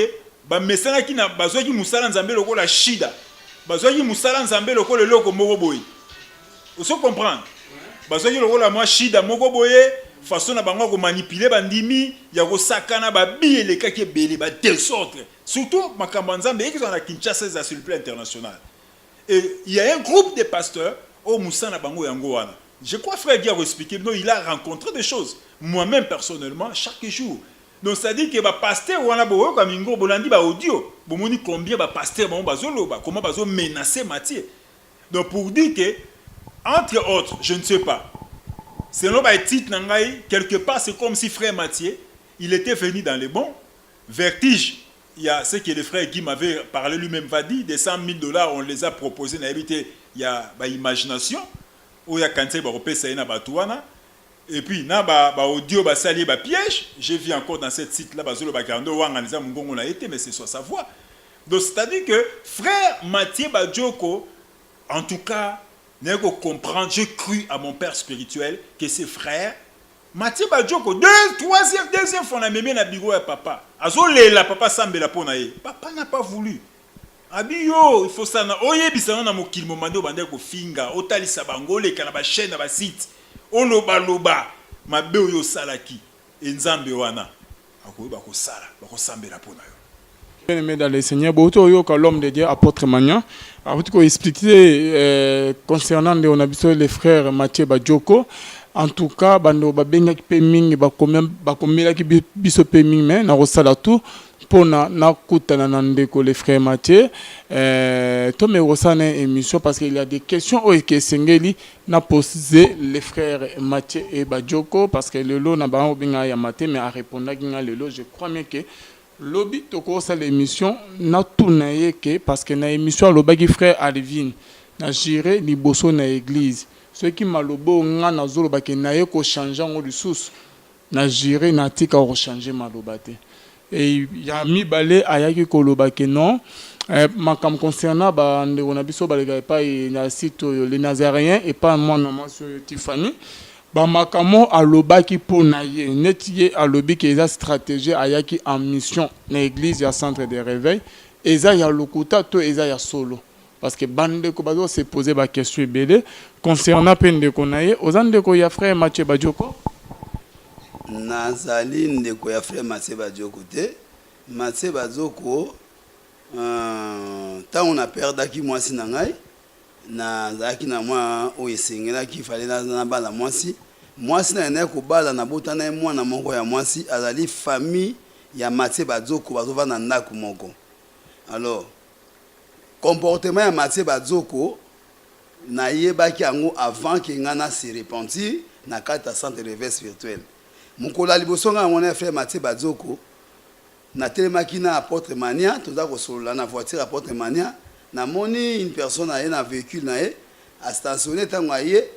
ba mesana qui na bazwa ki musala nzambe loko la shida. Bazwa ki musala nzambe loko le loko moko boy. Vous comprenez? Parce que le moi shida moko boye façon na bango ko manipuler bandimi ya ko sakana ba biele ka ke belé ba telle sorte surtout makambo nzambe qui sont à Kinshasa sur le plan international. Et il y a un groupe de pasteurs au Moussa na bango yango wana. Je crois frère Guy a expliqué, non, il a rencontré des choses moi-même personnellement chaque jour. Donc ça dit que ba pasteur wana boyo ka mingo bolandi ba audio bomoni combien ba pasteur ba bazolo ba comment bazo menacer Mathieu. Donc pour dire que entre autres, je ne sais pas. Selon le titre, quelque part, c'est comme si frère Mathieu, il était venu dans les bons. Vertige, il y a ce que le frère Guy m'avait parlé lui-même, va dire, des $100,000, on les a proposés, il y a imagination, où il y a quand il y a et puis, il y a audio, il y a piège. J'ai vu encore dans cette site-là, mais c'est sur sa voix. Donc, c'est-à-dire que frère Mathieu Badjoko, en tout cas, n'est pas comprendre, j'ai cru à mon père spirituel que ses frères, Mathieu Badjoko, deuxième fois, on a même na bigo à papa. Azole la papa sambe la ponaye. Papa n'a pas voulu. Abiyo, il faut ça na oye bisana na mokil momando bande ko finga, otali sabango le kana ba chaîne na ba site. oloba mabe oyo salaki enzambe wana akoyeba kosala bakosambela pona yo. Bien-aimé dans le Seigneur, l'homme de Dieu, apôtre Magnan, a expliqué concernant les frères Mathieu Badjoko. En tout cas, bando babenga ki peming bakomela ki biso peming mais na rosala tout pour na kutana nandeko les frères Mathieu. To me rosana émission parce qu'il y a des questions que Sengeli n'a posé les frères Mathieu et Badjoko parce que le lot na ba benga ya Mathieu mais a répondre que le lot je crois bien que lobby toko sa l'émission na tourné que parce que na émission lobaki frère Alvin na géré liboso na église ceux qui malobo nga na zolo ba ke na ye ko changer ngo lisusu na géré na tika ko changer malobate et ya mi balé ayaki ko lobaki non makam concernant ba ndeko na biso balega pa na site les Nazaréens et pas moi non sur Tiffany Bamakamo alobaki pona ye netiye alobi ke eza stratégie ayaki en mission na église ya centre de réveil eza ya lokuta to eza ya solo parce que bande ko bazo se poser ba question ebele concernant pende ko na ye ozande ko ya frère Mathieu Badjoko nazali ndeko ya frère Mathieu Badjoko te Mathieu Badjoko tant on a perdaki mwasi na ngai na zaki na mwa oyesengela ki fallait na bala mwasi na ko bala na botana mwana moko ya mwasi azali famille ya Mathieu Badjoko bazova na ndako moko. Alors comportement ya Mathieu Badjoko na yebaki yango avant que ngana se repentir na kata centre de réveil spirituel mokola liboso nga mona frère Mathieu Badjoko na telemaki na apôtre Mania toza ko solola na voiture apôtre Mania na moni une personne a un véhicule na ye a stationné tango aye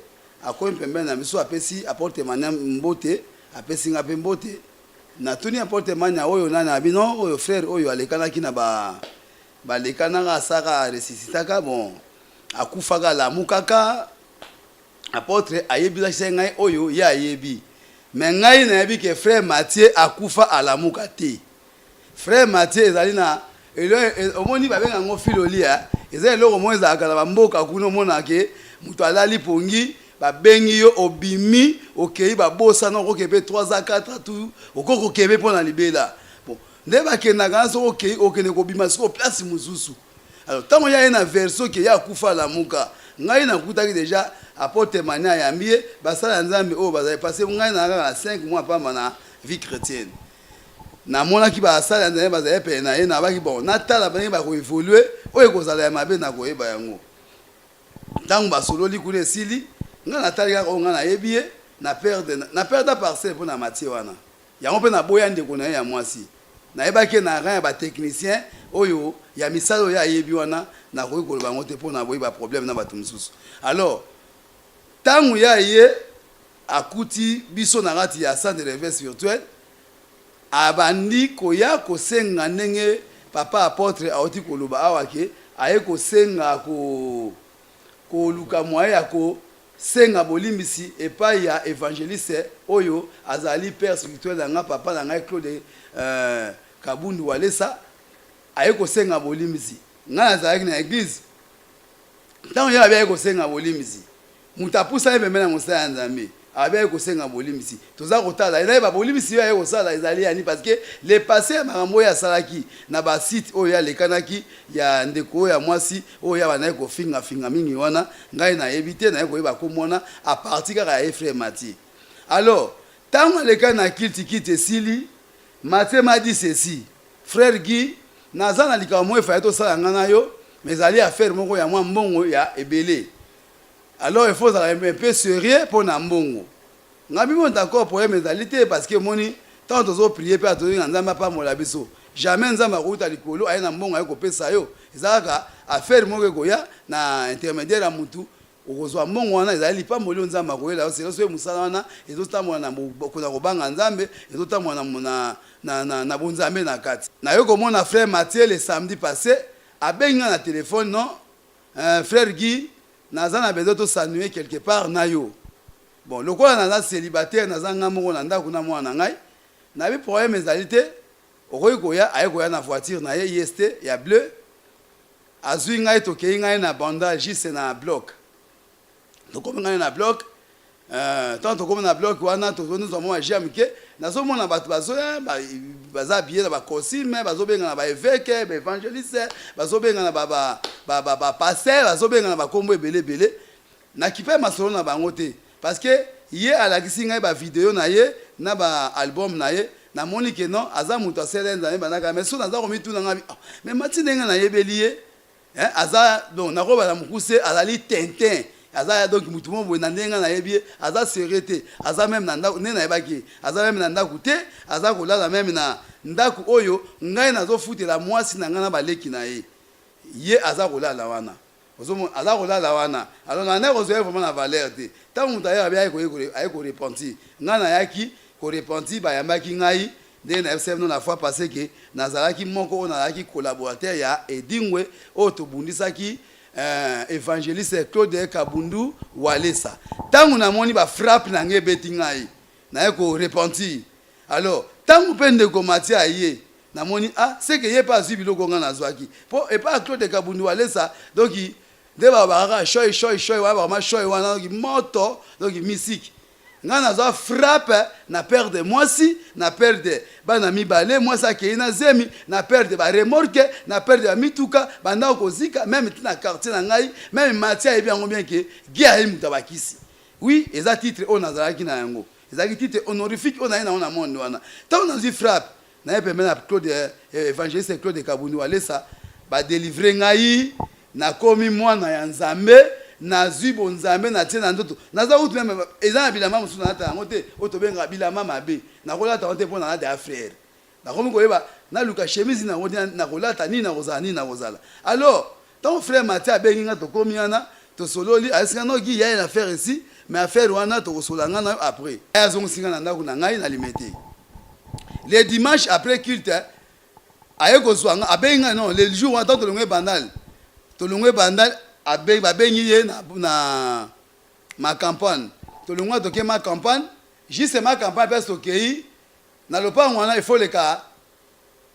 akomi pembeni na biso apesi apporte Mania mbote apesi nga pe mbote na tuni apporte Mania oyo nani abino oyo frère oyo alekanaki na balekanaka asaka ressuscitaka bon akufaka lamukaka apôtre ayebisaki ngai oyo ye ayebi mais ngai nayebi ke frère Mathieu akufa alamuka te frère Mathieu ezali na omoni babenga ngo filolia eza eloko mo ezalaka na bamboka kuna omona ke moto alali pongi babengi yo obimi okei babosa no okebe 3 à 4 tout okoko kebe pona libela bon nde bakendaka so okei okende kobima siko place mususu alors tango ya na verso ke ya kufa la muka ngai na kutaki déjà apôtre Mania yambie basala nzambe o bazali passer ngai na 5 mois pamba na vie chrétienne na mona ki ba sala nzambe bazali pe na ye na baki bon na tala ba ko évoluer oyo kozala ya mabe na ko yeba yango tango basololi kuna esili nga na tali ka nga na yebie na perdre parcelle pour na Mathieu wana yango pe na boya ndeko na ya mwasi na yebaki na ran ya ba technicien oyo ya misalo ya yebi wana na ko koloba ngote pour na boyi ba problème na bato mususu alors tango ya ye akuti biso na ngati ya centre de réveil spirituel abandi koya kosenga ndenge papa apôtre aoti koloba awake aye kosenga ko luka moye ya ko senga bolimbisi epai ya évangéliste oyo azali père spirituel nga papa na ngai Claude Kabundu Walesa aye kosenga bolimbisi nga nazalaki na église tango ya aye kosenga bolimbisi mutapusa ye pembeni na mosala ya Nzambe abe ko senga bolimbisi toza kotala ina ba bolimbisi ya ko sala ezali yani parce que les passés makambo ya salaki na ba site oyo ya lekanaki ya ndeko ya mwasi oyo ya bana ko finga mingi wana ngai na éviter na ko yeba ko mona à partir ya frère Mathieu alors tango lekana kiti sili Mathieu m'a dit ceci frère Guy nazana likamo efa to sala ngana yo mais ali affaire moko ya mwa mbongo ya ebele. Alors il faut être un peu sérieux pour Nambongo. Ngabi mon d'accord pour mes alité parce que moni tant aux autres prier pas donner nzamba pas mola biso. Jamais nzamba ruta likolo ay Nambongo ay ko pesa yo. Ezaka affaire mo goya na intermédiaire mutu okozwa mbongo wana ezali pas molio nzamba ko la c'est so musala wana ezotamwa na kona kobanga nzambe ezotamwa na bonzambe na kati. Na yo ko mona frère Mathieu le samedi passé abenga na téléphone non frère Guy nazana bezo to sanuer quelque part na yo bon lokola naza célibataire nazanga moko na ndako na mwana ngai na bi problème ezalité okoyi koya aye koya na voiture na ye IST ya bleu azui ngai to kei ngai na bandage juste na bloc donc comme ngai na bloc tant que comme on a bloc wana to nous avons jamais que nazo mona batu bazoya baza billet ba costume bazo benga na ba évêque ba évangéliste bazo benga na ba pasteur bazo benga na ba kombo belé na kipe masolo na bango te parce que yé ala kisinga ba vidéo na ye na ba album na ye na moni que non aza muto asele nzambe banaka mais so naza komi tuna ngabi mais matinenga na yebeli ye hein aza donc na ko bala mukuse azali tintin aza donc mutu mo bo na ndenga na yebi aza serete aza même na ndako nena yebaki aza même na ndako te aza kolala même na ndako oyo ngai nazo futela mwasi na ngana baleki na ye ye aza kolala wana ozomo aza kolala wana alors na ndako zo vraiment na valeur te tant mutu aye ko repentir ngana yaki ko repentir ba yambaki ngai nde na FCM no na fois passé que nazalaki moko na yaki collaborateur ya Edingwe o to bundisaki évangéliste Claude Kabundu Walesa tangu na moni ba frappe na nge beti ngai na ko repentir alors tangu pende ko matia ye na moni ah c'est que ye pas suivi biloko nga na zwaki po et pas Claude Kabundu Walesa donc de ba shoy wa ba shoy wana moto donc musique nga na zo frappe na perdre moi si na perdre bana mibale moi ça ke ina zemi na perdre ba remorque na perdre ba mituka banda ko zika même tina quartier na ngai même matia ebi yango bien que gia im tabakisi oui eza titre on azalaki na yango eza titre honorifique on na monde wana tant on a dit frappe na epembe na Claude évangéliste Claude Kabundu Walesa ba délivrer ngai na komi mwana ya Nzambe na zibo Nzambe na tie na ndoto naza utu même eza bilama musu na ta ngote otobenga bilama mabe na kolata onte pona na da frère na komi koyeba na luka chemise na ngodi na kolata ni na kozani na kozala alors ton frère Matia bengi nga to komi ana to sololi aska no gi ya na faire ici mais affaire wana to kosolanga na après azongo singa na ndako na ngai na limité les dimanches après culte aye kozwanga abenga non les jours wana to longwe bandal abengi ye na ma campagne to longwa to ke ma campagne juste ma campagne parce que na lopango wana il faut le cas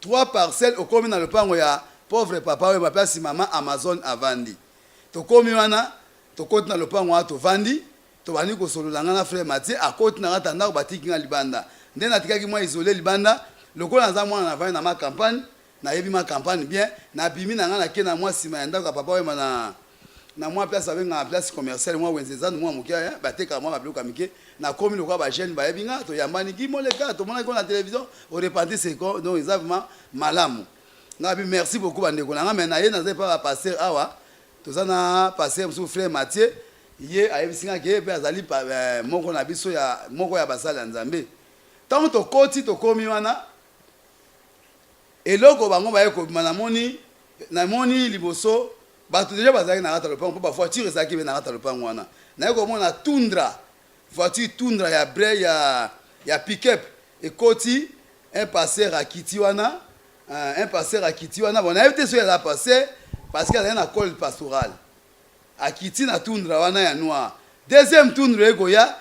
3 parcelles au komi na lopango ya pauvre papa we papa si mama Amazon avandi to komi wana to koti na lopango wana to vandi to bani ko sololanga na frère Mathieu akoti na ngata ndako batiki nga libanda nde na tikaki moi isolé libanda lokola nza mwana na vandi na ma campagne na yebi ma campagne bien na bimi na nga na ke na moi sima ya ndako papa we na moi place avec na place commerciale moi wenzezana moi mokia bateka moi babiloka mike na komi lokwa ba jeune ba yebinga to yambani ki moleka to mona ko na télévision au repentir c'est quoi donc exactement malamu na bi merci beaucoup bandeko na nga mais na ye na pas passer awa to zana passer mon frère Mathieu ye ayebisinga ke pe azali moko na biso ya moko ya basala Nzambe tant to koti to komi wana eloko bango ba yeko na moni liboso bato déjà bazaki na rata lopango po ba voiture ezaki be na rata lopango wana na ko mona tundra voiture tundra ya bre ya pick-up ekoti un passer à Kiti wana bon na évité so ya passer parce qu'il y a un col pastoral à Kiti na tundra wana ya noir deuxième tundra ekoya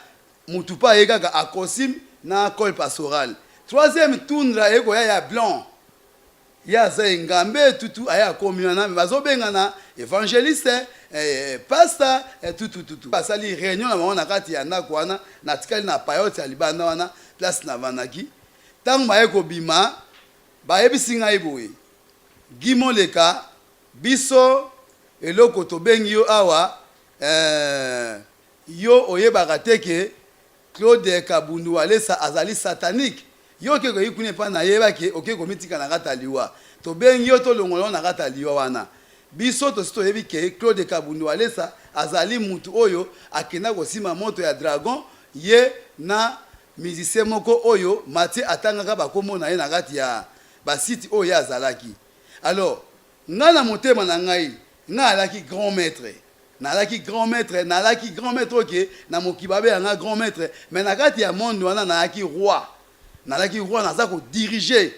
mutupa yeka a costume na col pastoral troisième tundra ekoya ya blanc ya zengambe tutu aya komiana bazobenga na évangéliste pasteur tout basali réunion na mona kati ya ndako wana na tikali na payote ya libanda wana place na vanaki tangu mayeko bima bayebisinga iboye gimoleka biso eloko to bengi yo awa yo oyebaka teke Claude Kabundu Walesa azali satanique yo ke ko yikune pa na yeba ke oke ko mitika na kata liwa to bengi yo to longolo na kata liwa wana biso to sto yebi ke Claude Kabundu Walesa azali mutu oyo akena ko sima moto ya dragon ye na musicien moko oyo Mathieu atangaka bakomo na ye na kati ya ba site oyo azalaki alors ngana motema na ngai nalaki grand maître nalaki grand maître oke na mokibabe ya grand maître mais na kati ya monde wana nalaki roi naza ko diriger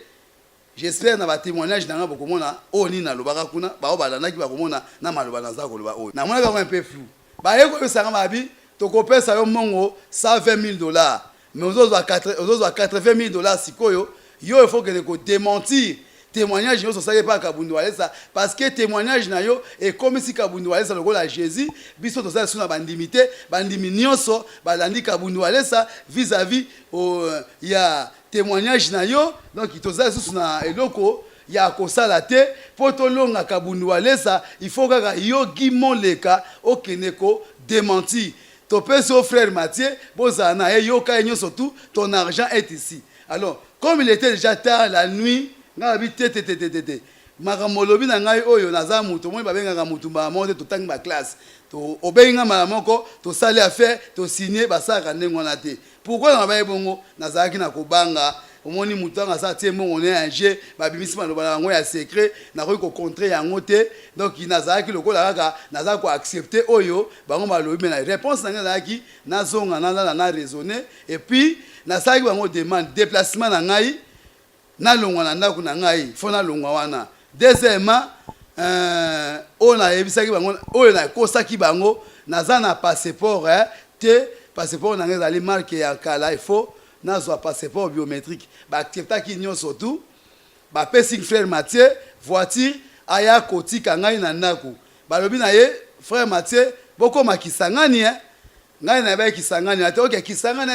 j'espère na ba témoignage na ngabo komona oni na lobaka kuna ba obalanaki ba komona na maloba naza ko loba oni na mona ka un peu flou ba yeko sanga mabi to kopesa yo mongo $120,000 mais aux autres $80,000 sikoyo yo il faut que ko démentir témoignage yo ça pas Kabundu Walesa parce que témoignage na yo et comme si Kabundu Walesa le la Jésus biso to ça suna bandimité bandimi nyonso balandi Kabundu Walesa vis-à-vis ya témoignage na yo donc to ça suna eloko ya kosala te potolonga Kabundu Walesa il faut que yo gimoleka okeneko démenti to peso frère Mathieu bozana e yo ka nyonso tout ton argent est ici. Alors comme il était déjà tard la nuit ngabi tete makamolobi na ngai oyo naza mutu moi babenga mutu ba monte to tanga ba classe to obenga malamoko to sali affaire to signer ba saka ndengo na te pourquoi na ba bongo nazaki na kobanga omoni mutu nga sa tie mongo ne anje babimisi maloba ngo ya secret na ko contrer yango te donc nazaki lokola kaka naza ko accepter oyo bango balobi na réponse na ngaki nazonga na raisonner et puis nasaki bango demande déplacement na ngai na longwa na ndako na ngai fo na longwa wana deuxièmement on a ebisaki bango oyo na kosaki bango naza na passeport te passeport na ngai ali marque ya kala il faut nazo passeport biométrique ba accepta ki nyo surtout ba pesi frère Mathieu voiture aya kotika ngai na ndako balobi na ye frère Mathieu boko makisangani ngai na ba kisangani ate OK kisangani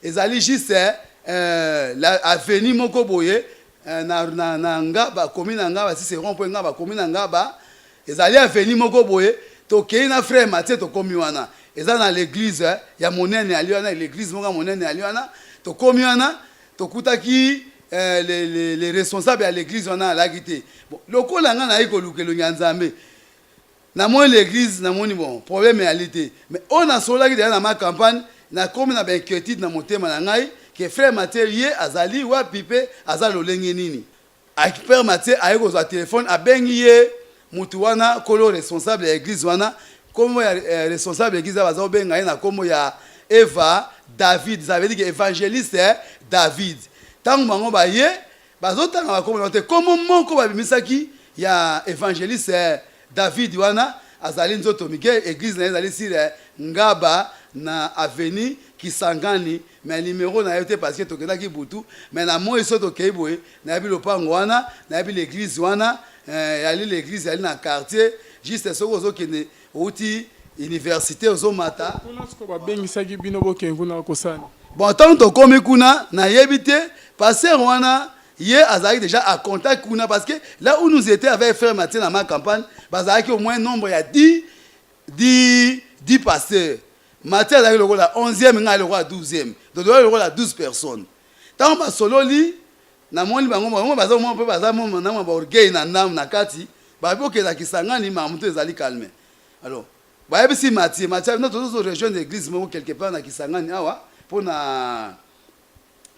ezali juste la avenue moko boye na ngaba commune ngaba si c'est rond-point ngaba commune ngaba ezali avenue moko boye to kei na frère Mathieu to komi wana eza na l'église ya monene aliona l'église moko monene aliona to komi wana to kutaki les responsables à l'église wana la gité bon lokola nga na iko lukelo nyanzambe na moi l'église na moni bon problème réalité mais on a solaki dans ma campagne na komi na ba inquiétude na motema na ngai que frère Mathieu yé azali wa pipe azalo lenge nini frère Mathieu ayeko za téléphone abengi ye mutu wana kolo responsable ya église wana comme responsable l'église bazo benga na comme ya Eva David ça veut dire que évangéliste David tango bango ba ye bazo tanga ba comme comment moko ba bimisaki ya évangéliste David wana azali nzoto mike église na ezali sire ngaba na avenue Kisangani mais numéro na yote parce que tokenda ki butu mais na moi so to keiboye na bi lopango wana na bi l'église wana yali l'église yali na quartier juste soko zo kene outi université ozo mata kuna siko ba bengisaki bino bokengu na kosani bon tant to komi kuna na yebite passer wana hier azali déjà à contact kuna parce que là où nous étions avec frère Mathieu dans ma campagne bazaki au moins nombre ya 10 pasteurs Mathieu azali le la 11e nga le 12e donc le la 12 personnes tant ba sololi na moni bango baza mo pe baza mo na ba orgueil na ndam na kati ba boke za Kisangani ma mutu ezali calme alors ba yebisi Mathieu na tozo rejoindre l'église mo quelque part na Kisangani awa pona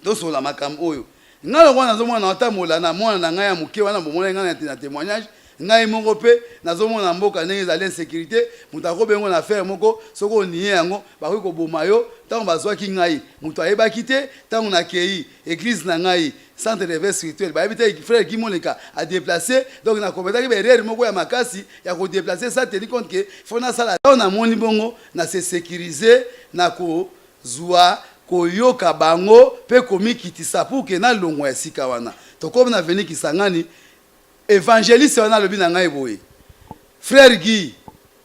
doso la makam oyo ngalo wana nazomona otamola na mwana na ngai ya muke wana bomona ngai na témoignage ngai moko pe nazomona mboka ndenge ezali insécurité mutu akobengo na faire moko soko niye yango bakoki koboma yo ntango bazwaki ngai mutu ayebaki te ntango nakei église na ngai centre de réveil spirituel bayebi te frère Kimoleka a déplacé donc na kometaki berere moko ya makasi ya kodéplacer ça tenir compte que faut nasala ntango namoni bongo na se sécuriser na kozwa koyoka bango pe komikitisa pour que na longwa esika wana to comme na veni Kisangani évangéliste wana lobi na ngai boye frère Guy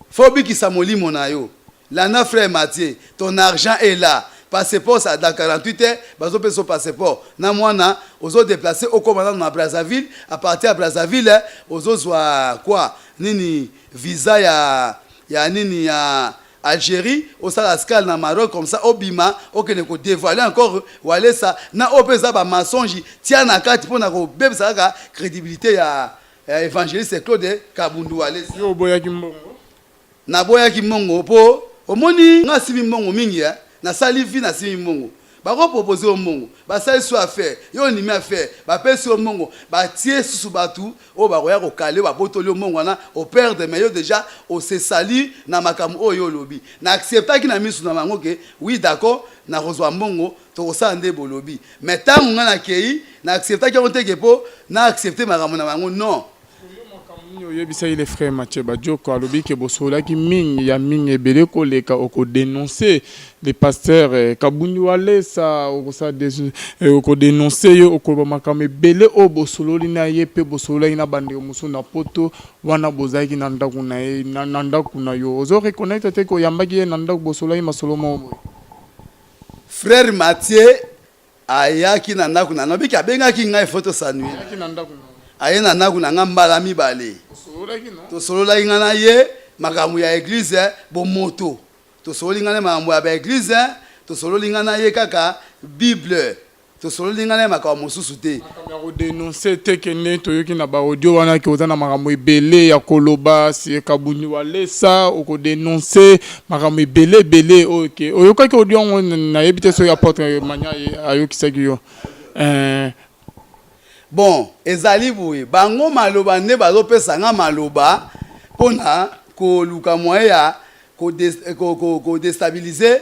faut bikisa molimo na yo lana frère Mathieu ton argent est là passeport ça dans 48 heures bazo pe son passeport na mwana ozo déplacer au commandant na Brazzaville à partir à Brazzaville ozo zwa quoi nini visa ya nini ya Algérie au Salascal na Maroc comme ça obima okene ko dévoiler encore wale ça na opeza ba mensonge tia na kati pona ko bebisa ka crédibilité ya évangéliste Claude Kabundu wale yo boyaki mbongo na boyaki mbongo po omoni nga simi mbongo mingi na sali vi na simi mbongo ba ko proposer au mbongo ba sali so affaire yo ni mi affaire ba pesi au mbongo ba tie susu batu o ba roya ko kale ba botoli au mbongo na au père de meilleur déjà au se sali na makamu oyo lobi na accepta ki na misu na mango ke oui d'accord na rozwa mbongo to ko sande bolobi mais tango nga na kei na accepta ki on te ke po na accepter makamu na mango non Yebisa il est frère Mathieu Badioko alobi ke bosola ki mingi ya mingi ebele ko leka oko dénoncer les pasteurs Kabundu Alesa oko dénoncer yo oko makame ebele o bosololi na ye pe bosola ina bande musu na poto wana bozaki na ndaku na ye na ndaku na yo ozo reconnaître te ko yambaki ye na ndaku bosola ima solomo. Frère Mathieu ayaki na ndaku na nobi ki abengaki ngai photo sanui ayaki na ndaku aye na ndaku na ngambala mibale tosololaki nga na ye makambo ya église bomoto tosololi nga na makambo ya baéglise tosololi nga na ye kaka bible tosololi nga na ye makambo mosusu te makambo ya kodénonce te kende toyoki na baaudio wana ke oza na makambo ebele ya koloba si Kabundu Alesa okodénonce makambo ebele oke oyokaki audio yango nayebi te soki apôtre Manya ayokisaki yo bon ezali boye bango maloba nde bazopesa nga maloba mpona koluka moyen ya kodestabilize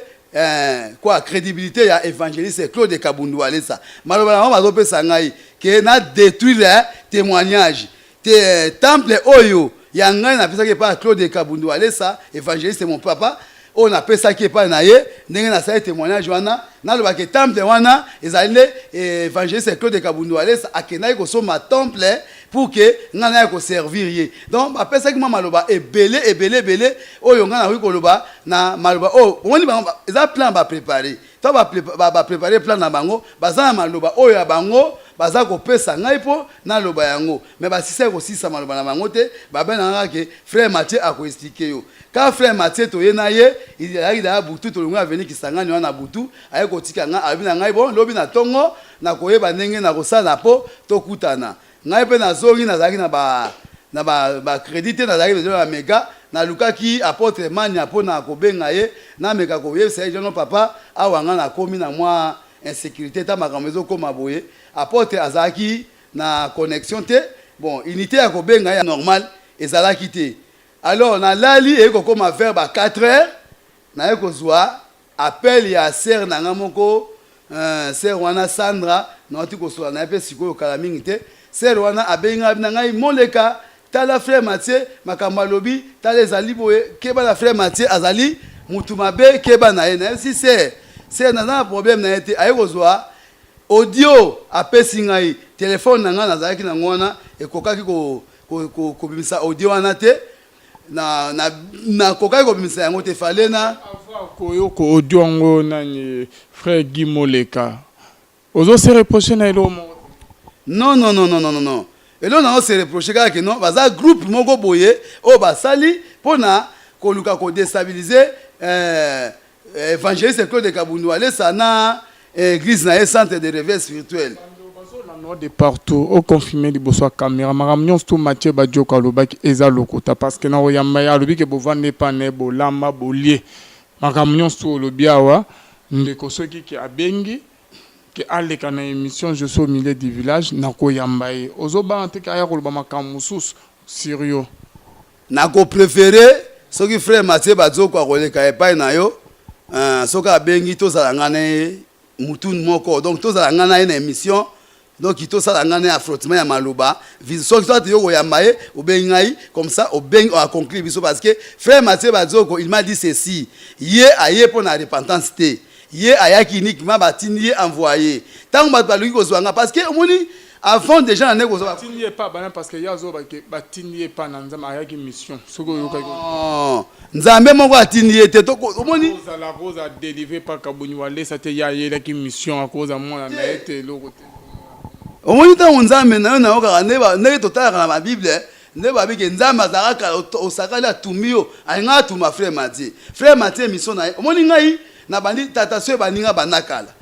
quoi crédibilité ya évangéliste Claude Kabundu Alesa maloba nango bazopesa ngai ke na détruire témoignage te temple oyo ya ngai napesaki epai ya Claude Kabundu Alesa évangéliste mon papa on a pesaki epai na ye ndenge nasali témoignage wana nalobaki temple wana ezali nde évangéliste Claude Kabundu Alesa akendaki kosomba temple pour que nga na ye koservir ye donc bapesaki mwa maloba ebele oyo nga nakoki koloba na maloba oyo omoni bango eza plan bapréparé to bapréparé plan na bango baza na maloba oyo ya bango baza kopesa ngai mpo naloba yango me basisa kosisa maloba na bango te babengaka ke frère Mathieu akoexplike yo ka frère Mathieu toye na ye ezalaki daya butu tolongo aveni kisangani wana butu aye kotika ngai abi na ngai bon lobi na ntongo nakoyeba ndenge nakosala mpo tokutana ngai mpe nazongi nazalaki na bacrédit te nazalaki bezo na meka nalukaki apôtre Mania mpona kobenga ye nameka koyebisa ye jono papa awa nga nakomi na mwa insécurité ta makambo ezokoma boye apôtre azalaki na connexion te bon unité ya kobenga ya normal ezalaki te alors nalali ekokoma vers ba 4 heures naye kozwa appel ya sœur nanga moko sœur wana Sandra nauti kosola na pe sikoyo kala mingi te sœur wana abenga na ngai moleka tala frère Mathieu makambo alobi tala ezali boye keba la frère Mathieu azali mutu mabe keba na ye na si c'est na problème na été aye kozwa audio apesi ngai téléphone na nga nazalaki na ngona ekokaki ko bimisa audio wana te na kokaki ko bimisa yango te fale na koyo ko audio ngo nani frère Guy Moleka ozo se reprocher na elo non elo na se reprocher kaka ke non baza groupe moko boye o basali pona koluka ko déstabiliser évangéliste Claude Kabundu Alesa na église na centre de réveil spirituel de partout au confirmé di boso caméra maramnion sto Mathieu Badioko alobaki eza lokota parce que na oyamba ya lobi ke bovande pa ne bolamba bolie maramnion sto lobiawa ndeko soki ki abengi ke aleka na émission je suis au milieu du village na koyamba ye ozoba ante ka ya koloba makamusus sérieux na ko préférer soki frère Mathieu Badioko akoleka epai na yo soka abengi tozala ngana mutu moko donc tozala ngana na émission donc il tozala ngana affrontement ya maloba soki toi te yoko yamba ye obengi ngai comme ça obengi a conclure biso parce que frère Mathieu Badioko il m'a dit ceci ye aye pour na repentance te ye ayaki uniquement batindi ye envoyé tant bato baluki kozwanga parce que omoni avant déjà na neko batindi ye pas bana parce que yazo batindi ye pas na nzama ayaki mission soko yoka nzambe moko atindi ye te omoni la rose a délivré par Kabundu Alesa te ya yelaki mission à cause à moi na ete loko te omoni ntango nzambe na yo na yo kaka ndenge totalaka na babible nde babiki nzambe azalaka osakali atumi yo alinga atuma frère Mathieu mission na ye omoni ngai na bandi tata so baninga banakala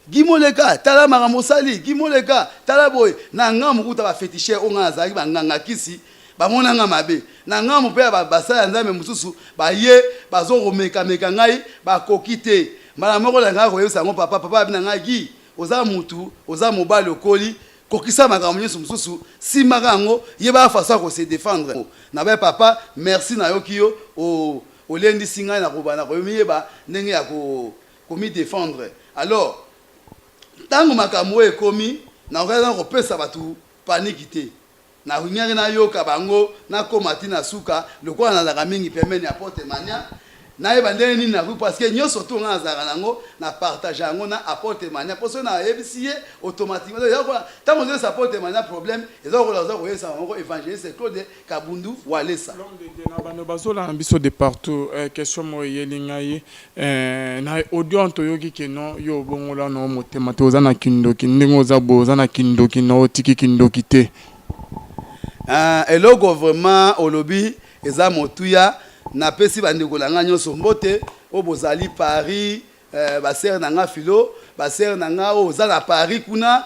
Gimoleka tala makambo sali Gimoleka tala boy na ngamu kuta ba féticheur onga azalaki banganga kisi bamona nga mabe na ngamu pe basala nzambe mususu baye bazoromeka ngai bakokite mala moko la ngako yebisa ngo papa bina ngai oza mutu oza mobali okoli kokisa makambo nyeso mususu si makango yeba façon ko se défendre na ba papa merci na yo kiyo o lendi singa na kobana ko yeba ndenge ya ko mi défendre alors tango makambo ekomi na okala ko pesa batu panique te na ngari na yoka bango na komati na suka lokola na zaka mingi pembeni ya porte mania na yeba ndenge nini na parce que nyoso to nga zaka nango na partage yango na apporte mania parce que na yebisiye automatiquement tant que ça porte mania problème et donc là ça koyesa ngo évangéliste Claude Kabundu Walesa l'homme de Dieu na bano bazola na biso de partout question mo yelinga yi na audio antoyoki ke non yo bongola no motema to za na kindoki ndingo za boza na kindoki no tiki kindoki te eloko vraiment olobi eza motuya na pesi bandeko langa nyonso mbote o bozali Paris baser nanga filo baser nanga oza na Paris kuna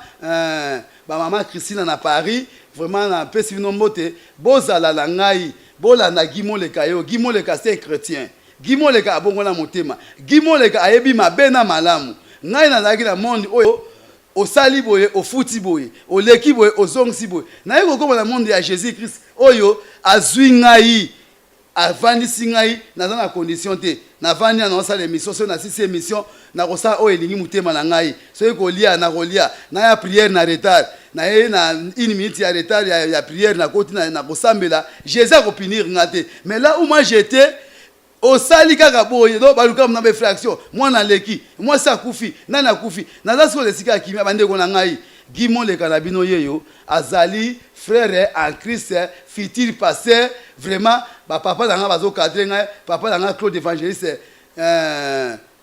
ba mama Christine na Paris vraiment na pesi bino mbote bozala la ngai bolanda Gimoleka yo Gimoleka c'est chrétien Gimoleka abongola motema Gimoleka ayebi mabe na malamu ngai na laki na monde oyo osali boye ofuti boye oleki boye ozongsi boye na yeko koma na monde ya Jésus Christ oyo azwi ngai avandisi ngai naza na condition te navandi na osala émission so na sisi émission na kosa oyo elingi motema na ngai soki kolia na kolia na ya prière na retard na ye na une minute ya retard ya prière na koti na kosambela Jésus akopinir nga te mais là où moi j'étais osali kaka boye do baluka na be fraction mwana leki moi sa kufi nana kufi naza siko lesika kimia bandeko na ngai Gimoleka na bino yeyo azali frère en Christ futur pasteur vraiment ba papa danga bazo cadrer ngai papa danga Claude évangéliste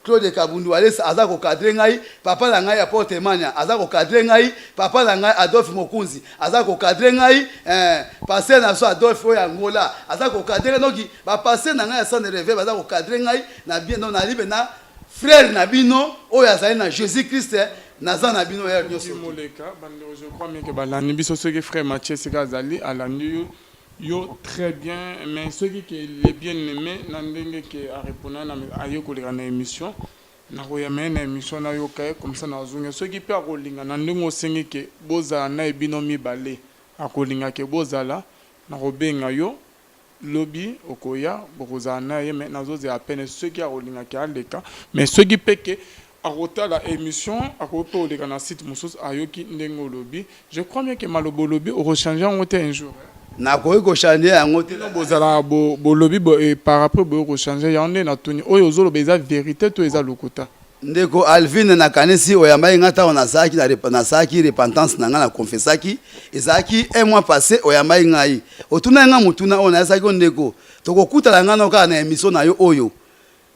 Claude Kabundu Walesa azako cadrer ngai papa danga ya porte mania azako cadrer ngai papa danga Adolphe Mokunzi azako cadrer ngai pasteur na so Adolphe ya Ngola azako cadrer donc ba pasteur nanga ya son rêve azako cadrer ngai na bien donc na libe na frère na bino oyo azali na Jésus Christ nazana bino ya nyoso Gimoleka bandeko je crois bien que balani biso ce que frère Mathieu Sekazali alandi yo très bien mais ce qui est bien aimé na ndenge ke a répondre na ayoko le na émission na koyama na émission na yo kae comme ça na zunga ce qui peut akolinga na ndenge osengi ke boza na ebino mibale akolinga ke bozala na kobenga yo lobby okoya bokoza na ye mais nazoze à peine ce qui akolinga ke aleka mais ce qui peut que à la émission à côté de la site Moussos Ayoki Ndengo Lobby je crois bien que Malobo Lobby au changer en un jour na ko changer en côté no bozala bo lobby et par après bo changer ya on na tuni oyo zolo beza vérité to eza lokota ndeko Alvin na kanisi oyamba ngata ona saki na saki repentance na nga na confessaki ezaki un mois passé oyamba ngai otuna nga mutuna ona saki ndeko tokokuta nga na ka na émission na yo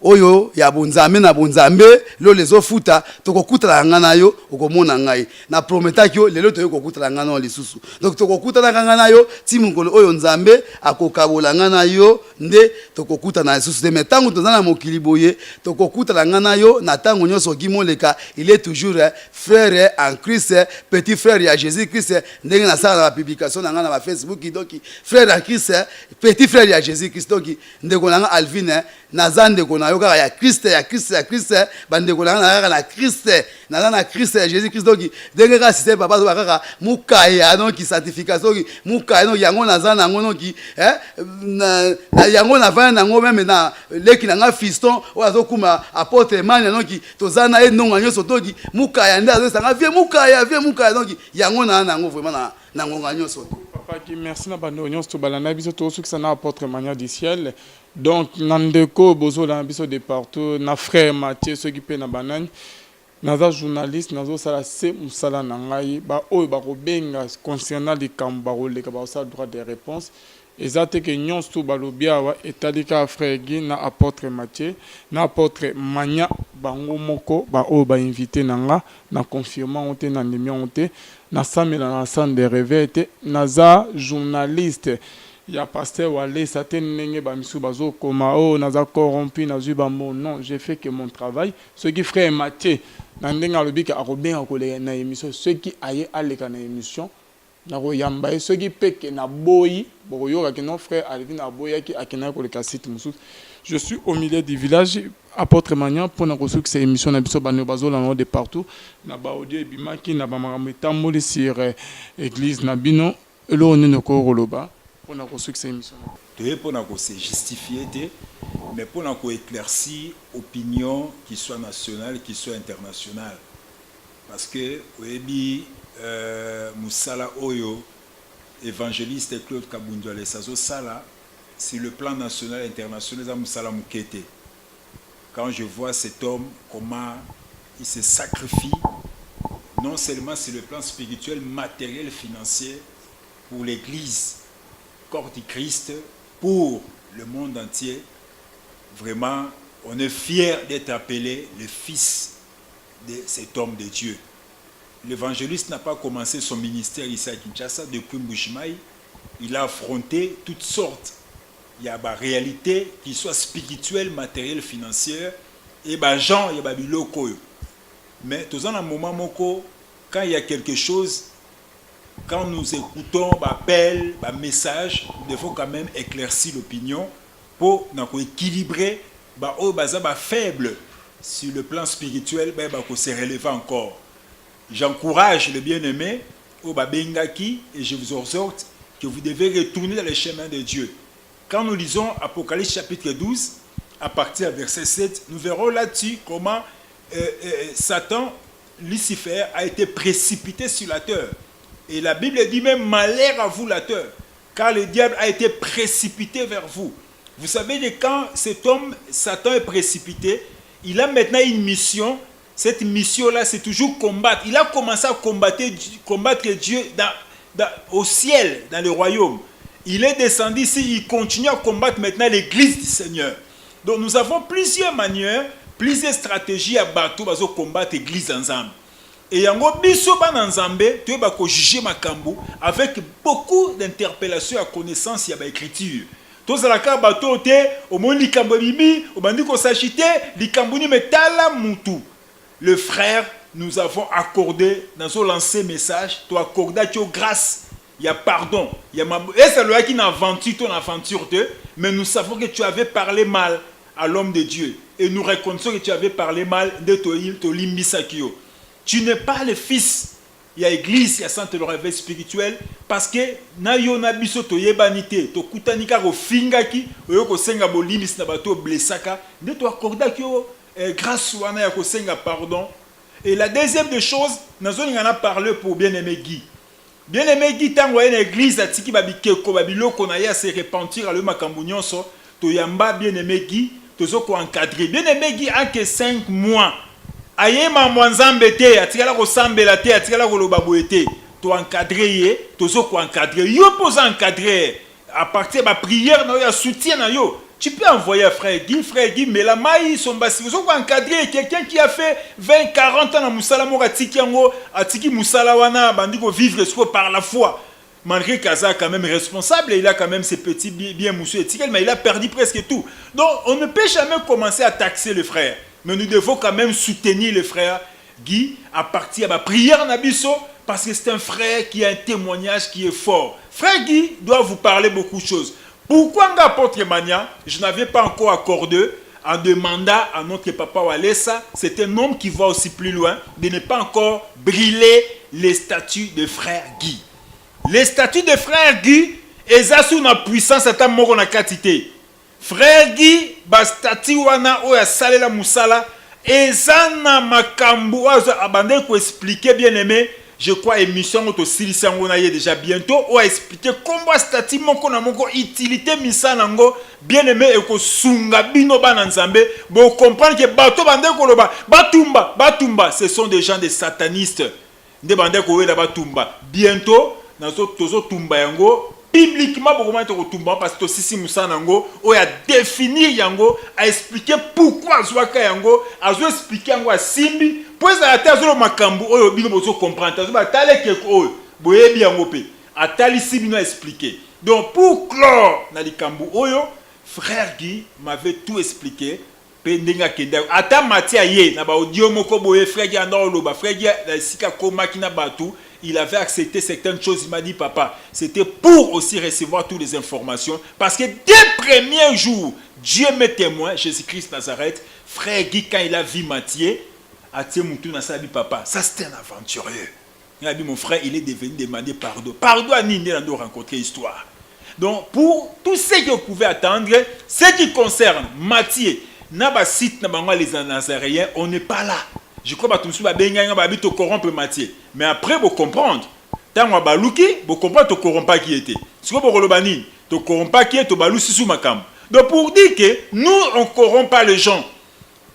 oyo ya bonzambe na bonzambe lo lezo futa tokokutala nga na yo okomona ngai na prometaki yo lelo toyo kokutala nga na lisusu donc tokokutala nga na yo timukolo oyo nzambe akokabola nga na yo nde tokokuta na lisusu de metango tozana mokili boye tokokutala nga na yo na tango nyonso Gimoleka il est toujours frère en Christ petit frère ya Jésus Christ ndenge na sala na publication na nga na Facebook donc frère en Christ petit frère ya Jésus Christ donc ndeko na nga Alvin nazande kona yoka ya Christ bandeko na Christ na Christ ya Jésus Christ donc denge ka système papa so kaka mukaya donc certification mukaya donc yango nazana ngono ki na yango na vana ngo même na leki na nga fiston o azokuma apôtre mania donc tozana e nonga nyoso donc mukaya nda azosanga vie mukaya donc yango na ngo vraiment na ngonga nyoso papa qui merci na bando nyonso to balana biso to sukisa na apôtre mania du ciel. Donc nandeko bozo la biso de partout na frère Mathieu ceux qui pe na banane naza journaliste nazo sala se musala na ngai ba oyo ba kobenga concernant les kambaro le ka ba sa droit de réponse ezate ke nyons to balobia wa etalika frère Guy na apôtre Mathieu na apôtre Mania bango moko ba oyo ba invité nanga na confirmant onte na ndemia onte na samela na centre de réveil te naza journaliste ya pasteur Walesa tenenge ba misu bazo koma o naza corrompu na zuba mon non j'ai fait que mon travail ce qui frère Mathieu na ndenga lobika akobenga kolega na émission ce qui aye aleka na émission na koyamba ce qui peke na boyi boyoka que non frère Alvin na boya ki akena koleka site musu je suis au milieu du village apôtre Mania pour na kosuka cette émission na biso bano bazo la de partout na ba audio ebimaki na ba makambo tamboli sur église na bino elo ne ko roloba pour na kosuka cette émission pour na ko se justifier mais pour na ko éclaircir opinion qui soit nationale qui soit internationale parce que oyebi musala oyo évangéliste Claude Kabunduale Sazo Sala, sur le plan national et international, quand je vois cet homme, comment il se sacrifie, non seulement sur le plan spirituel, matériel, financier, pour l'Église, corps du Christ, pour le monde entier, vraiment, on est fiers d'être appelé le fils de cet homme de Dieu. L'évangéliste n'a pas commencé son ministère ici à Kinshasa depuis Mbujimaï. Il a affronté toutes sortes. Il y a des réalités qui soient spirituelles, matérielles, financières. Et des gens, il y a des biloko. Mais dans un moment, quand il y a quelque chose, quand nous écoutons des appels, des messages, nous devons quand même éclaircir l'opinion pour équilibrer les faibles sur le plan spirituel, pour se relever encore. J'encourage le bien-aimé au Babengaki et je vous exhorte que vous devez retourner dans les chemins de Dieu. Quand nous lisons Apocalypse chapitre 12, à partir du verset 7, nous verrons là-dessus comment Satan, Lucifer, a été précipité sur la terre. Et la Bible dit même malheur à vous la terre, car le diable a été précipité vers vous. Vous savez que quand cet homme, Satan, est précipité, il a maintenant une mission. Cette mission-là, c'est toujours combattre. Il a commencé à combattre Dieu au ciel, dans le royaume. Il est descendu ici, il continue à combattre maintenant l'église du Seigneur. Donc nous avons plusieurs manières, plusieurs stratégies à battre pour combattre l'église ensemble. Et yango biso bana nzambe to ba ko juger makambo avec beaucoup d'interpellations à connaissance ya ba écriture. Tozalaka bato te au moni likambo bibi au bandi ko sachite likambo ni metala mutu. Le frère, nous avons accordé dans son lancé message, tu as accordé grâce, il y a pardon, il y a et c'est le qui n'aventure ton aventure, mais nous savons que tu avais parlé mal à l'homme de Dieu et nous reconnaissons que tu avais parlé mal de Tolimbisakio. Tu n'es pas le fils. Il y a l'église, il y a centre de réveil spirituel parce que na yo na biso to yebanité to kutanika ko fingaki oyo ko senga bolimbis na bato blessaka de to accorder kio grâce wana ya ko senga pardon. Et la deuxième des choses, nazo ngana parler pour bien-aimé Guy. Bien-aimé Guy tango une église atiki babikeko babiloko na ya se repentir à le makambo nyonso to yamba bien-aimé Guy tozo ko encadrer. Bien-aimé Guy en que 5 mois ayema mwanzambe te atikala ko sambela te atikala ko lobaboye te to encadrer ye tozo ko encadrer yo poza encadrer à partir de la prière na ya soutien na yo. Tu peux envoyer frère Guy, mais la maï, son bassi, vous avez encadré quelqu'un qui a fait 20, 40 ans dans Moussala Moratiki, Atiki Moussala Wana, Bandiko vivre par la foi. Malgré Kaza quand même responsable, il a quand même ses petits biens mousseux et mais il a perdu presque tout. Donc on ne peut jamais commencer à taxer le frère, mais nous devons quand même soutenir le frère Guy à partir de la prière Nabiso, parce que c'est un frère qui a un témoignage qui est fort. Frère Guy doit vous parler beaucoup de choses. Pourquoi apôtre Mania, je n'avais pas encore accordé en demandant à notre papa Walesa, c'est un homme qui va aussi plus loin, de ne pas encore brûler les statues de frère Guy. Les statues de frère Guy, elles ont une puissance à ta mort na quantité. Frère Guy, ba statue wana oya salela musala, ezana makambu abandé ko expliquer bien aimé. Je crois émission auto silisango na ye déjà bientôt on va expliquer comment statut moko na moko utilité misanango bien aimé et ko sunga bino bana nzambe bo comprendre que bato bande ko loba batumba ce sont des gens des satanistes nde bande ko wela batumba bientôt nazo tozo tumba yango publiquement beaucoup moins ko tumba parce que sisi musanango on a définir yango a expliquer pourquoi zwaka yango azo expliquer yango a simbi. Puis à la makambu oyo bino bozo comprendre ba tale ke oyo boyebi yango pe atali si bino expliquer. Donc pour clore na likambu oyo frère Guy m'avait tout expliqué pe ndenga kenda ata matia ye na ba audio moko boye frère Guy andolo ba frère Guy na sika koma kina batu il avait accepté certaines choses. Il m'a dit papa c'était pour aussi recevoir toutes les informations parce que dès premiers jours Dieu m'est témoin Jésus-Christ Nazareth frère Guy quand il a vu Matthieu papa, ça c'était un aventurieux. Il a dit mon frère, il est devenu demander pardon. Pardon à Nini dans rencontrer histoire. Donc pour tout ce que vous pouvez attendre, ce qui concerne Matthieu, Naba site les Nazaréens, on n'est pas là. Je crois que tout le monde va corrompre Matthieu. Mais après vous comprendre, Tango baluki, bo comprend to corrompa qui était. Ce que bo kolobani, to corrompa qui est to balu sous makam. Donc pour dire que nous on corrompt pas les gens.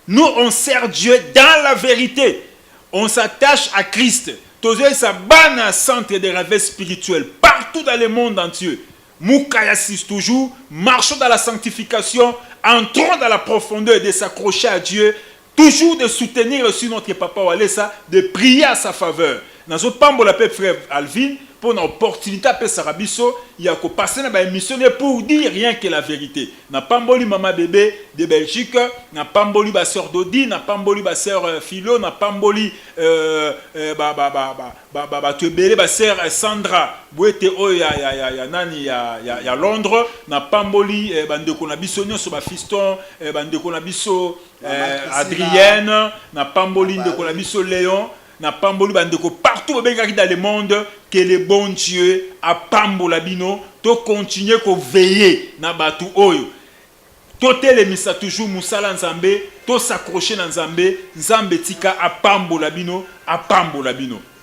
Nous on sert Dieu dans la vérité. On s'attache à Christ. Tozé sa banne centre de réveil spirituel partout dans le monde entier. Moukayasis toujours, marchons dans la sanctification, entrons dans la profondeur de s'accrocher à Dieu, toujours de soutenir aussi notre papa Walesa, de prier à sa faveur. Dans ce pambo la paix frère Alvin, pour une opportunité à Sarabiso, il y a qu'au passer dans l'émission pour dire rien que la vérité. N'a pas mboli maman bébé de Belgique, n'a pas mboli ba sœur Dodi, n'a pas mboli ba sœur Philo, n'a pas mboli tu belé ba sœur Sandra, boete o ya nani ya Londres, n'a pas mboli bande ko na biso nyonso ba fiston, bande ko na biso Adrienne, n'a pas mboli de ko na biso Léon. Na pamboli bandeko partout dans le monde que le bon Dieu a pambola bino to continuer ko veiller na batu oyo to telemisa toujours musala nzambe to s'accrocher na nzambe nzambe tika a pambola bino.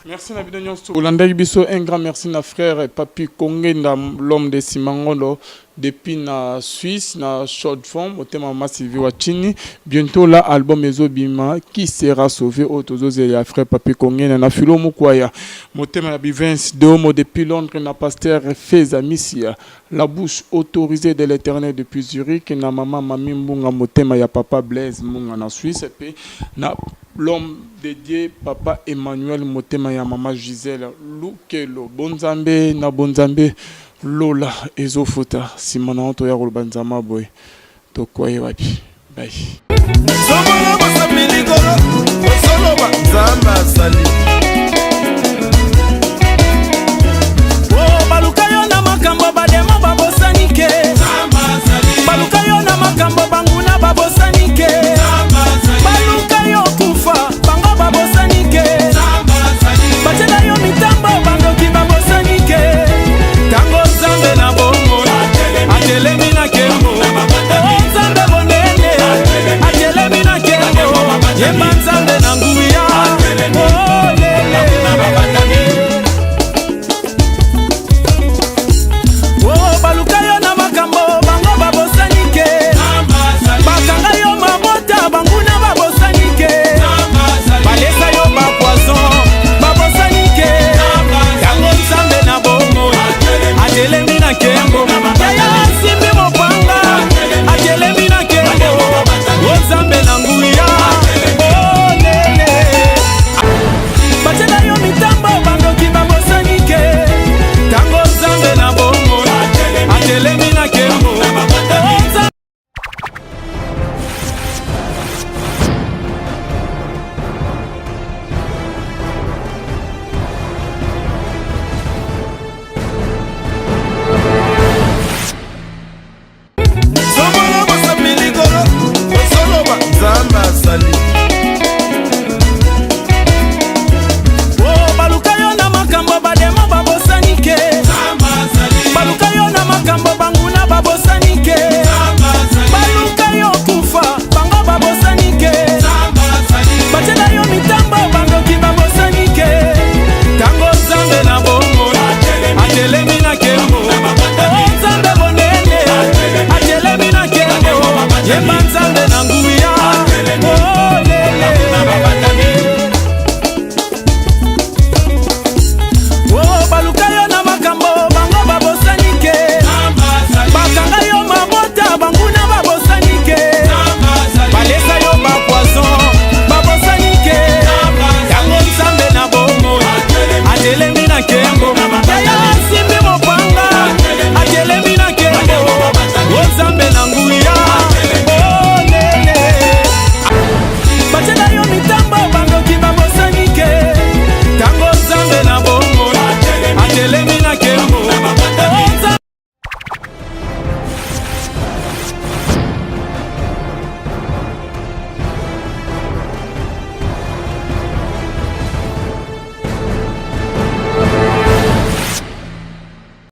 Merci Nabino Nyonso. Olanda biso un grand merci na frère Papi Kongé l'homme de Simangolo depuis na Suisse na short form au thème Massivi Wachini. Bientôt là album Ezobima qui sera sauvé au tozoze ya frère Papi Kongé na filo mukwaya. Motema ya Bivens de homo depuis Londres na pasteur Feza Missia. La bouche autorisée de l'Éternel depuis Zurich na maman Mami Mbunga motema ya papa Blaise Munga na Suisse et puis na l'homme dédié papa Emmanuel motema ya mama Gisèle Lukelo bonzambe na bonzambe Lola ezofota simana onto ya banzama boy to kwaye wapi bye.